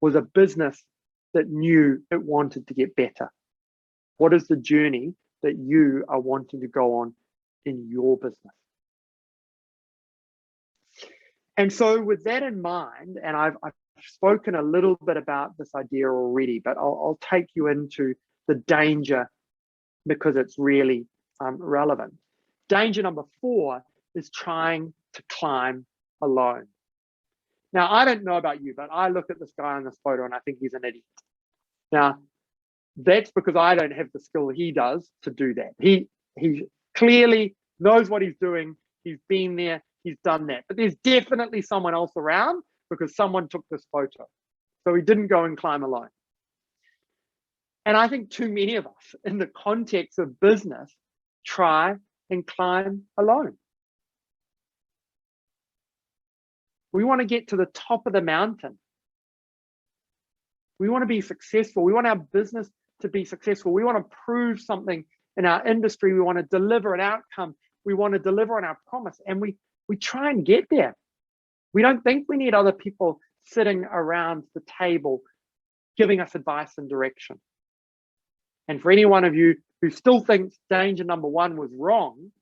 was a business that knew it wanted to get better. What is the journey that you are wanting to go on in your business? And so with that in mind, and I've spoken a little bit about this idea already, but I'll take you into the danger because it's really relevant. Danger number 4 is trying to climb alone. Now, I don't know about you, but I look at this guy in this photo and I think he's an idiot. Now, that's because I don't have the skill he does to do that. He clearly knows what he's doing. He's been there. He's done that. But there's definitely someone else around because someone took this photo. So he didn't go and climb alone. And I think too many of us in the context of business try and climb alone. We want to get to the top of the mountain. We want to be successful. We want our business to be successful. We want to prove something in our industry. We want to deliver an outcome. We want to deliver on our promise. And we try and get there. We don't think we need other people sitting around the table giving us advice and direction. And for any one of you who still thinks danger number 1 was wrong,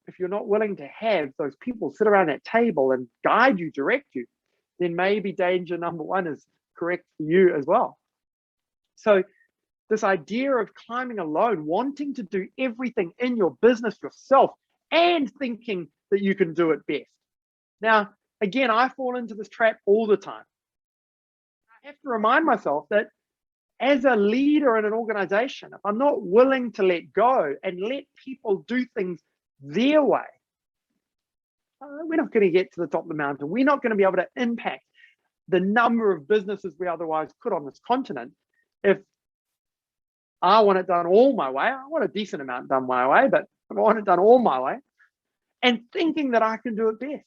if you're not willing to have those people sit around that table and guide you, direct you, then maybe danger number 1 is correct for you as well. So this idea of climbing alone, wanting to do everything in your business yourself and thinking that you can do it best. Now, again, I fall into this trap all the time. I have to remind myself that as a leader in an organization, if I'm not willing to let go and let people do things their way, we're not going to get to the top of the mountain. We're not going to be able to impact the number of businesses we otherwise could on this continent. If I want it done all my way, I want a decent amount done my way, but I want it done all my way, and thinking that I can do it best.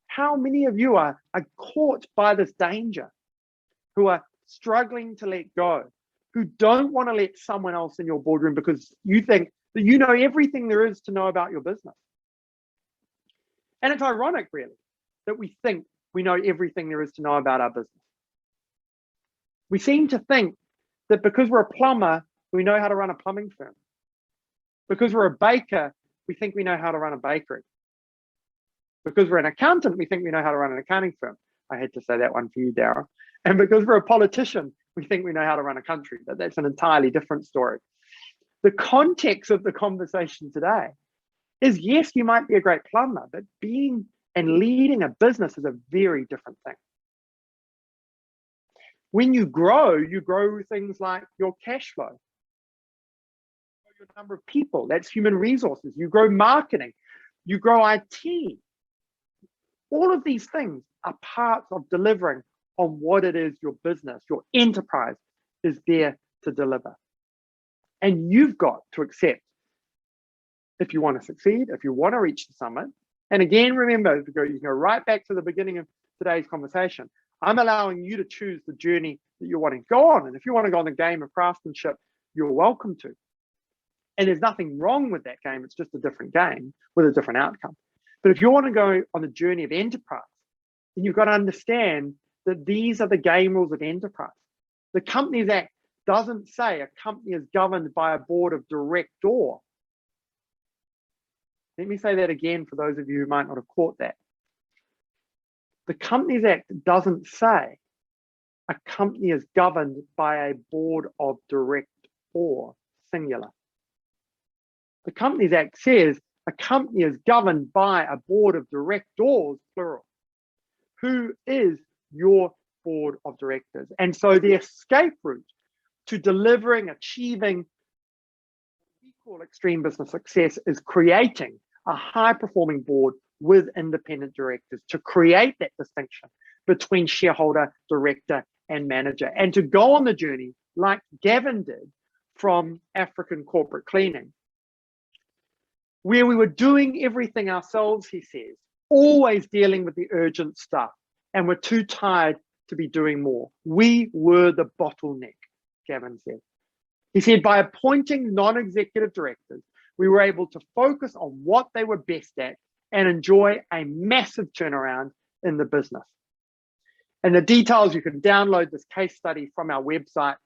How many of you are caught by this danger, who are struggling to let go, who don't want to let someone else in your boardroom because you think that you know everything there is to know about your business? And it's ironic, really, that we think we know everything there is to know about our business. We seem to think that because we're a plumber, we know how to run a plumbing firm. Because we're a baker, we think we know how to run a bakery. Because we're an accountant, we think we know how to run an accounting firm. I had to say that one for you, Darryl. And because we're a politician, we think we know how to run a country, but that's an entirely different story. The context of the conversation today is, yes, you might be a great plumber, but being and leading a business is a very different thing. When you grow things like your cash flow, your number of people, that's human resources. You grow marketing, you grow IT. All of these things are parts of delivering on what it is your business, your enterprise is there to deliver. And you've got to accept, if you want to succeed, if you want to reach the summit. And again, remember, you can go right back to the beginning of today's conversation. I'm allowing you to choose the journey that you want to go on. And if you want to go on the game of craftsmanship, you're welcome to. And there's nothing wrong with that game. It's just a different game with a different outcome. But if you want to go on the journey of enterprise, then you've got to understand that these are the game rules of enterprise. The Companies Act doesn't say a company is governed by a board of directors. Let me say that again for those of you who might not have caught that. The Companies Act doesn't say a company is governed by a board of directors, singular. The Companies Act says a company is governed by a board of directors, plural. Who is your board of directors? And so the escape route to delivering, achieving what we call extreme business success is creating a high-performing board with independent directors to create that distinction between shareholder, director, and manager, and to go on the journey like Gavin did from African corporate cleaning, where we were doing everything ourselves, he says, always dealing with the urgent stuff, and we're too tired to be doing more. We were the bottleneck, Gavin said. He said, by appointing non-executive directors, we were able to focus on what they were best at and enjoy a massive turnaround in the business. And the details, you can download this case study from our website,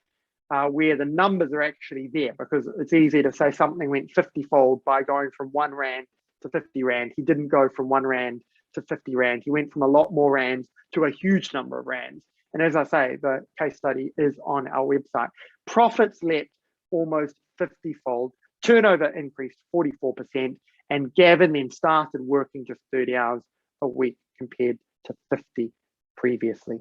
where the numbers are actually there, because it's easy to say something went 50-fold by going from 1 Rand to 50 Rand. He didn't go from 1 Rand to 50 Rand. He went from a lot more Rands to a huge number of Rands. And as I say, the case study is on our website. Profits leapt almost 50-fold, turnover increased 44%, and Gavin then started working just 30 hours a week compared to 50 previously.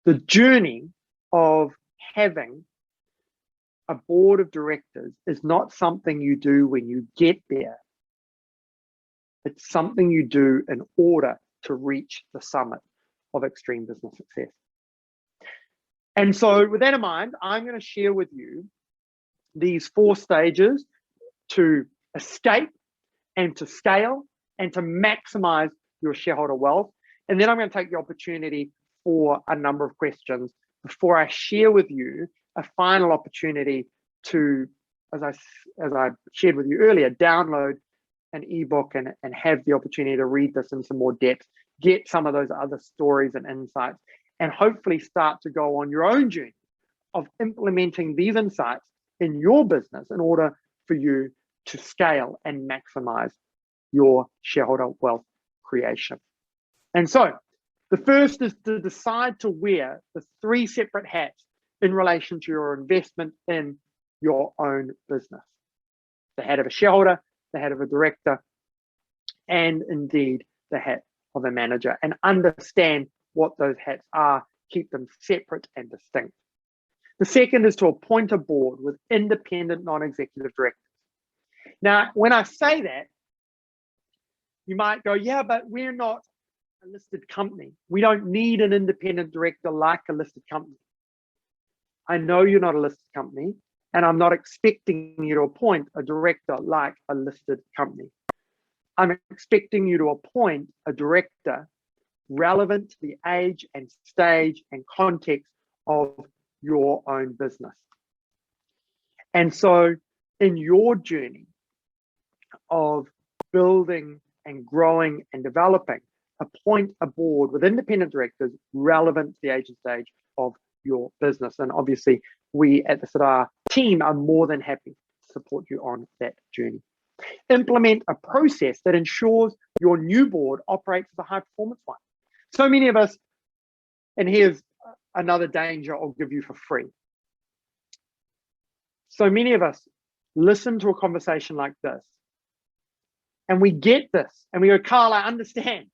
The journey of having a board of directors is not something you do when you get there. It's something you do in order to reach the summit of extreme business success. And so with that in mind, I'm going to share with you these 4 stages to escape and to scale and to maximize your shareholder wealth. And then I'm going to take the opportunity for a number of questions before I share with you a final opportunity to, as I shared with you earlier, download an ebook and have the opportunity to read this in some more depth, get some of those other stories and insights, and hopefully start to go on your own journey of implementing these insights in your business in order for you to scale and maximize your shareholder wealth creation. And so the first is to decide to wear the 3 separate hats in relation to your investment in your own business. The hat of a shareholder, the hat of a director, and indeed the hat of a manager, and understand what those hats are, keep them separate and distinct. The second is to appoint a board with independent non-executive directors. Now, when I say that, you might go, yeah, but we're not a listed company. We don't need an independent director like a listed company. I know you're not a listed company, and I'm not expecting you to appoint a director like a listed company. I'm expecting you to appoint a director relevant to the age and stage and context of your own business. And so in your journey of building and growing and developing appoint a board with independent directors relevant to the age and stage of your business. And obviously, we at the Sabotage team are more than happy to support you on that journey. Implement a process that ensures your new board operates as a high performance one. So many of us, and here's another danger I'll give you for free. So many of us listen to a conversation like this, and we get this, and we go, Carl, I understand.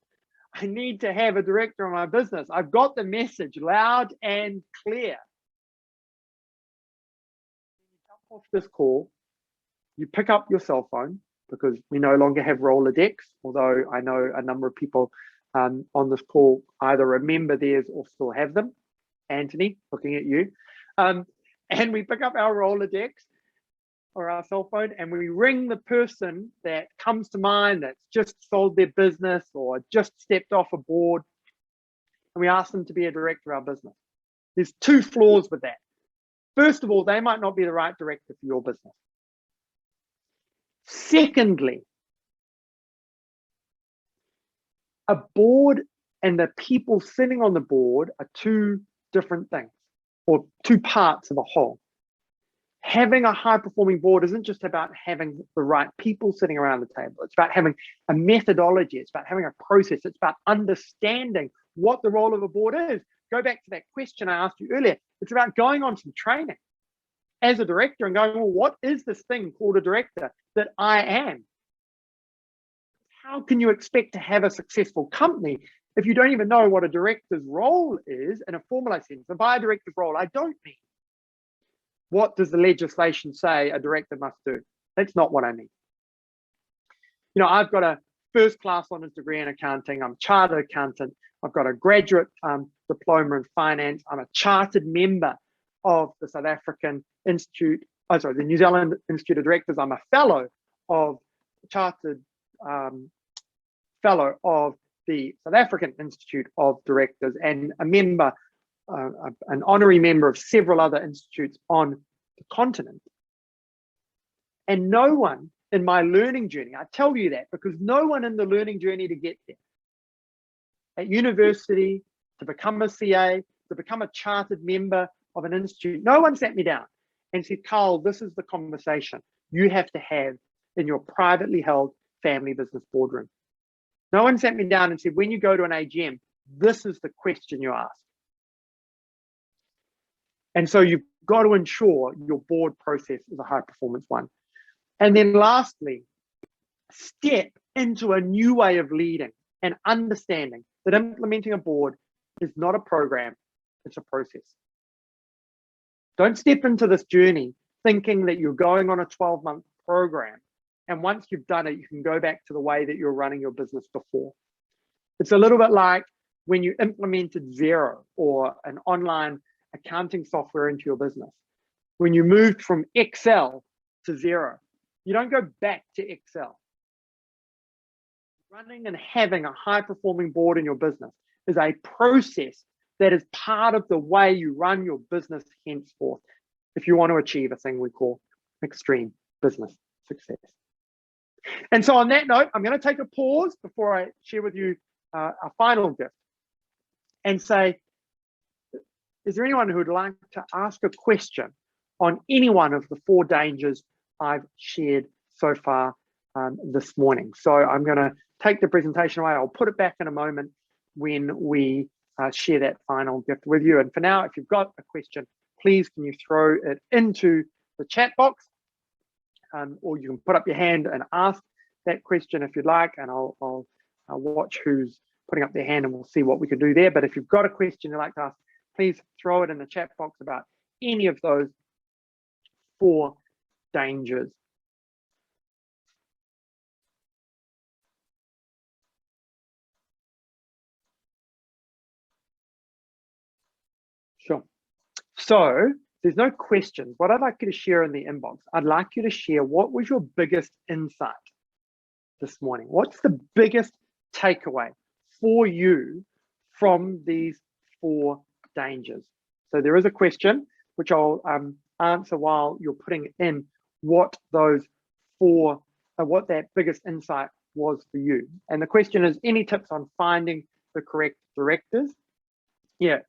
I need to have a director in my business. I've got the message loud and clear. You jump off this call, you pick up your cell phone, because we no longer have Rolodex, although I know a number of people on this call either remember theirs or still have them. Anthony, looking at you. And we pick up our Rolodex or our cell phone, and we ring the person that comes to mind that's just sold their business or just stepped off a board, and we ask them to be a director of our business. There's two flaws with that. First of all, they might not be the right director for your business. Secondly, a board and the people sitting on the board are two different things, or two parts of a whole. Having a high-performing board isn't just about having the right people sitting around the table. It's about having a methodology. It's about having a process. It's about understanding what the role of a board is. Go back to that question I asked you earlier. It's about going on some training as a director and going, well, what is this thing called a director that I am? How can you expect to have a successful company if you don't even know what a director's role is in a formalized sense? And by a director's role, I don't mean, what does the legislation say a director must do? That's not what I mean. You know, I've got a first-class honors degree in accounting. I'm a chartered accountant. I've got a graduate diploma in finance. I'm a chartered member of the South African Institute, the New Zealand Institute of Directors. I'm a fellow of chartered fellow of the South African Institute of Directors, and a member, an honorary member of several other institutes on the continent. And no one in my learning journey, I tell you that because no one in the learning journey to get there, at university, to become a CA, to become a chartered member of an institute, no one sat me down and said, Carl, this is the conversation you have to have in your privately held family business boardroom. No one sat me down and said, when you go to an AGM, this is the question you ask. And so you've got to ensure your board process is a high performance one. And then lastly, step into a new way of leading and understanding that implementing a board is not a program, it's a process. Don't step into this journey thinking that you're going on a 12-month program, and once you've done it, you can go back to the way that you're running your business before. It's a little bit like when you implemented Xero or an online accounting software into your business. When you moved from Excel to Xero, you don't go back to Excel. Running and having a high-performing board in your business is a process that is part of the way you run your business henceforth, if you want to achieve a thing we call extreme business success. And so on that note, I'm going to take a pause before I share with you a final gift and say, is there anyone who would like to ask a question on any one of the 4 dangers I've shared so far this morning? So I'm going to take the presentation away. I'll put it back in a moment when we share that final gift with you. And for now, if you've got a question, please can you throw it into the chat box, or you can put up your hand and ask that question if you'd like, and I'll watch who's putting up their hand and we'll see what we can do there. But if you've got a question you'd like to ask, please throw it in the chat box about any of those 4 dangers. Sure. So there's no questions. What I'd like you to share in the inbox, I'd like you to share what was your biggest insight this morning? What's the biggest takeaway for you from these 4 dangers? So there is a question which I'll answer while you're putting in what those 4, what that biggest insight was for you. And the question is, any tips on finding the correct directors? Yeah,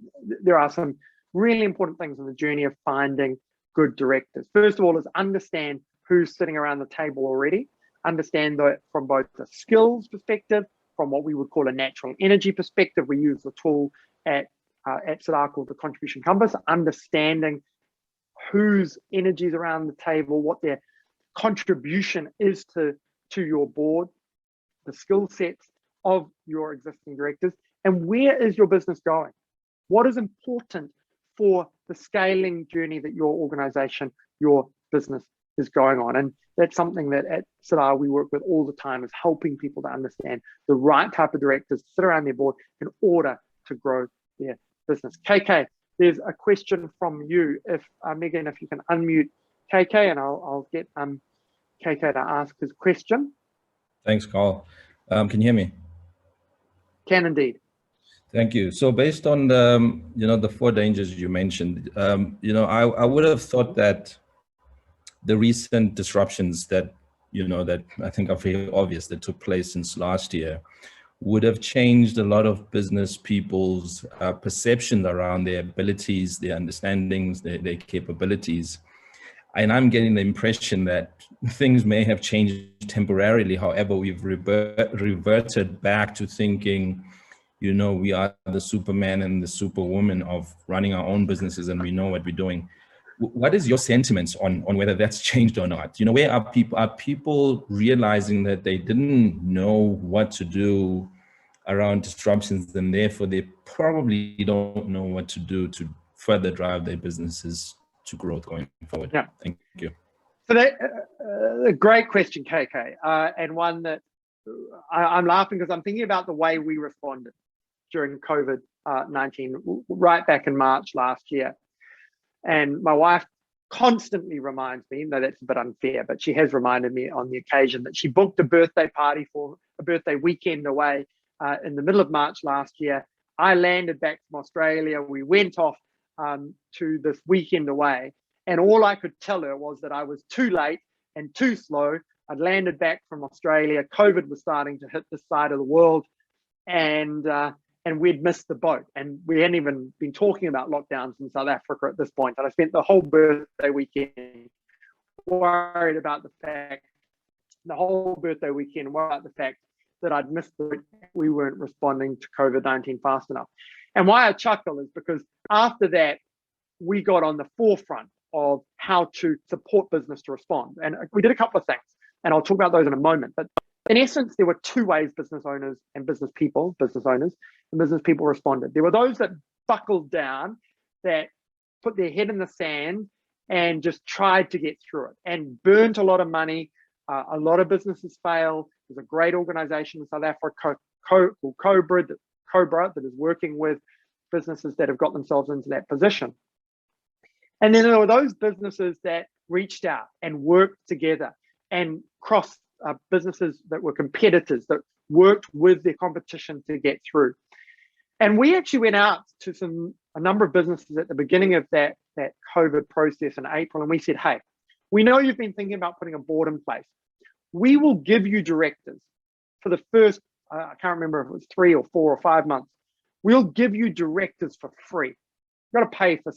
there are some really important things in the journey of finding good directors. First of all, is understand who's sitting around the table already. Understand that from both the skills perspective, from what we would call a natural energy perspective. We use the tool at SADA called the contribution compass, understanding whose energies around the table, what their contribution is to your board, the skill sets of your existing directors, and where is your business going? What is important for the scaling journey that your organization, your business is going on? And that's something that at SADA we work with all the time, is helping people to understand the right type of directors to sit around their board in order to grow their business. KK, there's a question from you. If Megan, if you can unmute KK, and I'll get KK to ask his question. Thanks, Carl. Can you hear me? Can indeed. Thank you. So based on the, the 4 dangers you mentioned, I would have thought that the recent disruptions that, that I think are very obvious that took place since last year would have changed a lot of business people's perception around their abilities, their understandings, their capabilities. And I'm getting the impression that things may have changed temporarily. However, we've reverted back to thinking, we are the Superman and the Superwoman of running our own businesses, and we know what we're doing. What is your sentiments on whether that's changed or not? Where are people? Are people realizing that they didn't know what to do around disruptions, and therefore they probably don't know what to do to further drive their businesses to growth going forward? Yeah. Thank you. So that a great question, KK, and one that I'm laughing because I'm thinking about the way we responded during COVID-19 right back in March last year. And my wife constantly reminds me, no, that's a bit unfair, but she has reminded me on the occasion that she booked a birthday party for a birthday weekend away in the middle of March last year. I landed back from Australia. We went off to this weekend away, and all I could tell her was that I was too late and too slow. I'd landed back from Australia. COVID was starting to hit this side of the world, and we'd missed the boat. And we hadn't even been talking about lockdowns in South Africa at this point. And I spent the whole birthday weekend worried about the fact that I'd missed the boat. We weren't responding to COVID-19 fast enough. And why I chuckle is because after that, we got on the forefront of how to support business to respond. And we did a couple of things, and I'll talk about those in a moment. But in essence, there were 2 ways business owners and business people responded. There were those that buckled down, that put their head in the sand and just tried to get through it and burnt a lot of money. A lot of businesses failed. There's a great organization in South Africa called Cobra that is working with businesses that have got themselves into that position. And then there were those businesses that reached out and worked together and crossed businesses that were competitors, that worked with their competition to get through. And we actually went out to a number of businesses at the beginning of that COVID process in April, and we said, hey, we know you've been thinking about putting a board in place. We will give you directors for the first, I can't remember if it was 3 or 4 or 5 months. We'll give you directors for free. You've got to pay for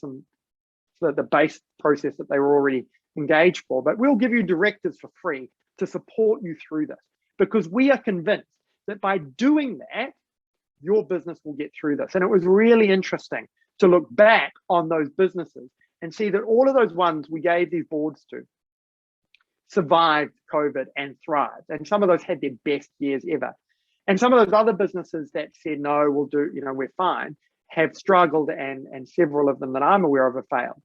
the base process that they were already engaged for, but we'll give you directors for free to support you through this, because we are convinced that by doing that, your business will get through this. And it was really interesting to look back on those businesses and see that all of those ones we gave these boards to survived COVID and thrived. And some of those had their best years ever. And some of those other businesses that said, no, we'll do, we're fine, have struggled, and several of them that I'm aware of have failed.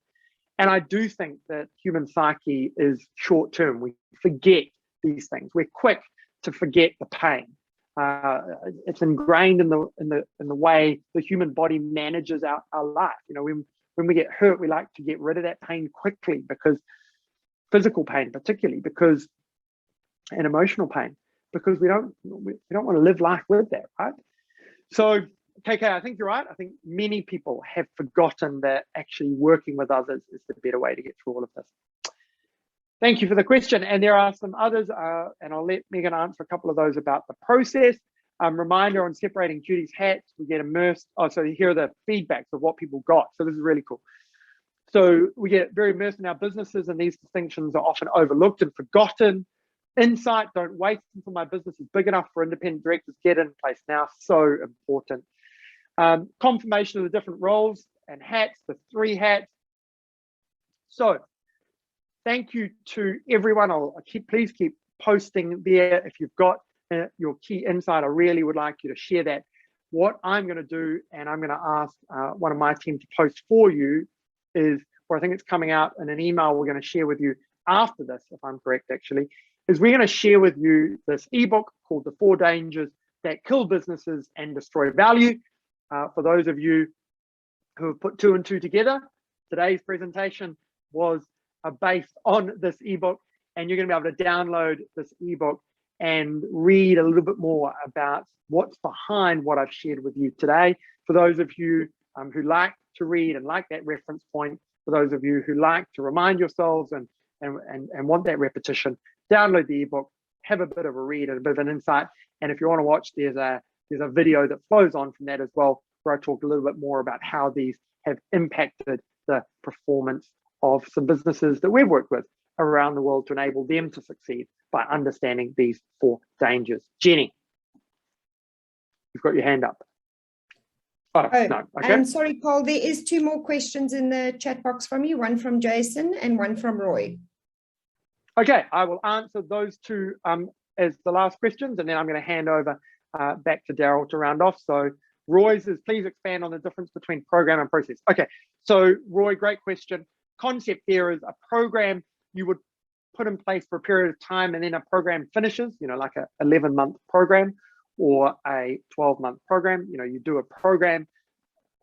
And I do think that human psyche is short term. We forget these things. We're quick to forget the pain. It's ingrained in the way the human body manages our life. When we get hurt, we like to get rid of that pain quickly, because physical pain, particularly, and emotional pain, because we don't want to live life with that, right? So, KK, I think you're right. I think many people have forgotten that actually working with others is the better way to get through all of this. Thank you for the question. And there are some others, and I'll let Megan answer a couple of those about the process. Reminder on separating duties hats, we get immersed. Oh, so here are the feedbacks of what people got. So this is really cool. So we get very immersed in our businesses, and these distinctions are often overlooked and forgotten. Insight, don't wait until my business is big enough for independent directors, get in place now, so important. Confirmation of the different roles and hats, the 3 hats. So thank you to everyone. Please keep posting there if you've got your key insight. I really would like you to share that. What I'm going to do, and I'm going to ask one of my team to post for you, is, or I think it's coming out in an email we're going to share with you after this, if I'm correct actually, is we're going to share with you this ebook called The 4 Dangers That Kill Businesses and Destroy Value. For those of you who have put 2 and 2 together, today's presentation was based on this ebook, and you're going to be able to download this ebook and read a little bit more about what's behind what I've shared with you today. For those of you who like to read and like that reference point, for those of you who like to remind yourselves and want that repetition, download the ebook, have a bit of a read and a bit of an insight. And if you want to watch, there's a video that flows on from that as well, where I talk a little bit more about how these have impacted the performance of some businesses that we've worked with around the world to enable them to succeed by understanding these 4 dangers. Jenny, you've got your hand up. Oh, no, okay. I'm sorry, Paul, there is 2 more questions in the chat box from you, one from Jason and one from Roy. Okay, I will answer those 2 as the last questions, and then I'm going to hand over back to Daryl to round off. So Roy's is, please expand on the difference between program and process. Okay, so Roy, great question. Concept there is a program you would put in place for a period of time, and then a program finishes, like a 11-month program or a 12-month program. You do a program,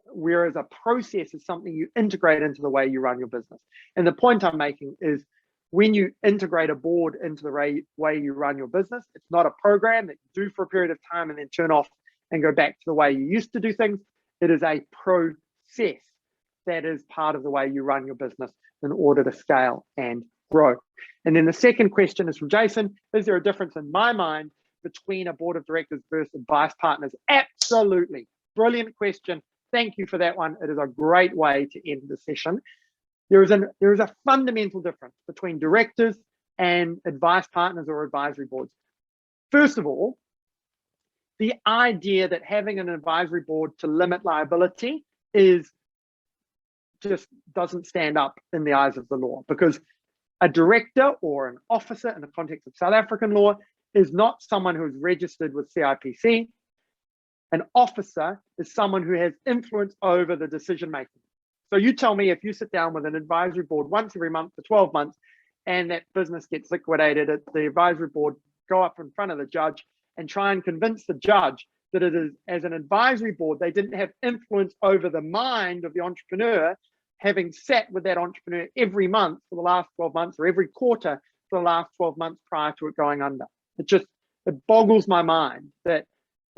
whereas a process is something you integrate into the way you run your business. And the point I'm making is, when you integrate a board into the way you run your business, it's not a program that you do for a period of time and then turn off and go back to the way you used to do things. It is a process that is part of the way you run your business in order to scale and grow. And then the second question is from Jason. Is there a difference in my mind between a board of directors versus advice partners? Absolutely. Brilliant question. Thank you for that one. It is a great way to end the session. There is a fundamental difference between directors and advice partners or advisory boards. First of all, the idea that having an advisory board to limit liability just doesn't stand up in the eyes of the law, because a director or an officer in the context of South African law is not someone who is registered with CIPC. An officer is someone who has influence over the decision making. So you tell me, if you sit down with an advisory board once every month for 12 months and that business gets liquidated, the advisory board go up in front of the judge and try and convince the judge that it is, as an advisory board, they didn't have influence over the mind of the entrepreneur, having sat with that entrepreneur every month for the last 12 months or every quarter for the last 12 months prior to it going under. It boggles my mind that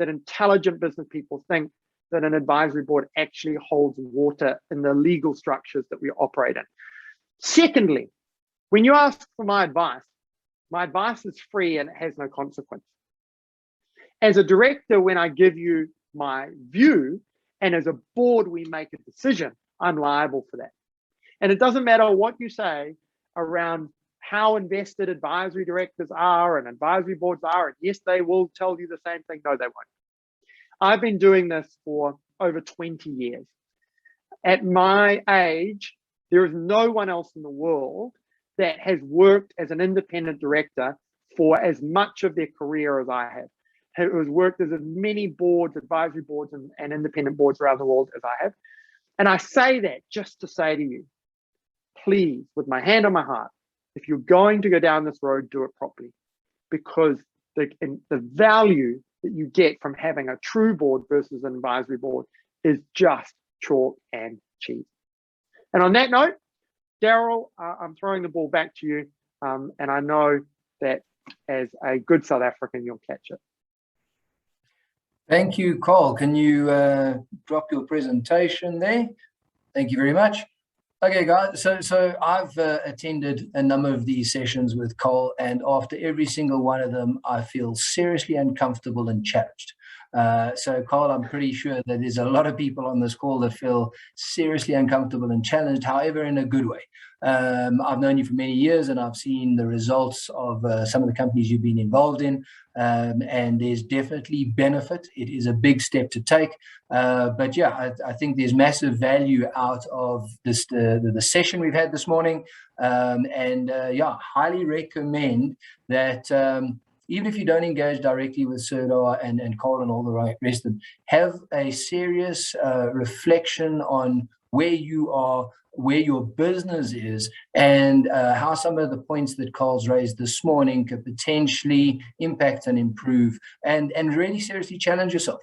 intelligent business people think that an advisory board actually holds water in the legal structures that we operate in. Secondly, when you ask for my advice is free and it has no consequence. As a director, when I give you my view, and as a board, we make a decision, I'm liable for that. And it doesn't matter what you say around how invested advisory directors are and advisory boards are, and yes, they will tell you the same thing. No, they won't. I've been doing this for over 20 years. At my age, there is no one else in the world that has worked as an independent director for as much of their career as I have. Who has worked as many boards, advisory boards, and independent boards around the world as I have. And I say that just to say to you, please, with my hand on my heart, if you're going to go down this road, do it properly, because the value that you get from having a true board versus an advisory board is just chalk and cheese. And on that note, Daryl, I'm throwing the ball back to you, and I know that as a good South African, you'll catch it. Thank you, Carl. Can you drop your presentation there? Thank you very much. Okay, guys. So I've attended a number of these sessions with Cole, and after every single one of them, I feel seriously uncomfortable and challenged. So Cole, I'm pretty sure that there's a lot of people on this call that feel seriously uncomfortable and challenged, however, in a good way. I've known you for many years, and I've seen the results of some of the companies you've been involved in, and there's definitely benefit. It is a big step to take, but yeah, I think there's massive value out of this the session we've had this morning, and yeah, highly recommend that. Even if you don't engage directly with Serdar and Cole and all the rest of them, have a serious reflection on where you are, where your business is, and how some of the points that Cole's raised this morning could potentially impact and improve, and really seriously challenge yourself.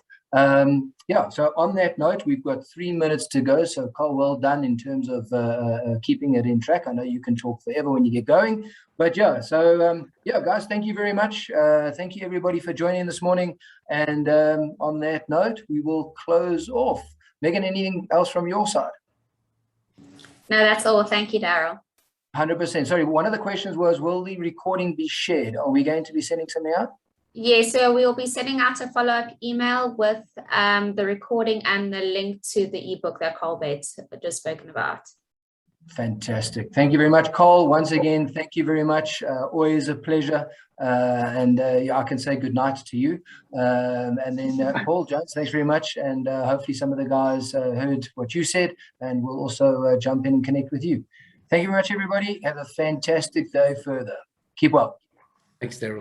Yeah, so on that note, we've got 3 minutes to go. So Cole, well done in terms of keeping it in track. I know you can talk forever when you get going, but yeah, so yeah, guys, thank you very much. Thank you everybody for joining this morning. And on that note, we will close off. Megan, anything else from your side? No, that's all. Thank you, Daryl. 100%. Sorry, one of the questions was, will the recording be shared? Are we going to be sending something out? Yes, so we'll be sending out a follow-up email with the recording and the link to the ebook that Cole Bates just spoken about. Fantastic. Thank you very much, Cole. Once again, thank you very much. Always a pleasure. And yeah, I can say good night to you. And then Paul Jones, thanks very much. And hopefully some of the guys heard what you said, and we'll also jump in and connect with you. Thank you very much, everybody. Have a fantastic day further. Keep well. Thanks, Daryl.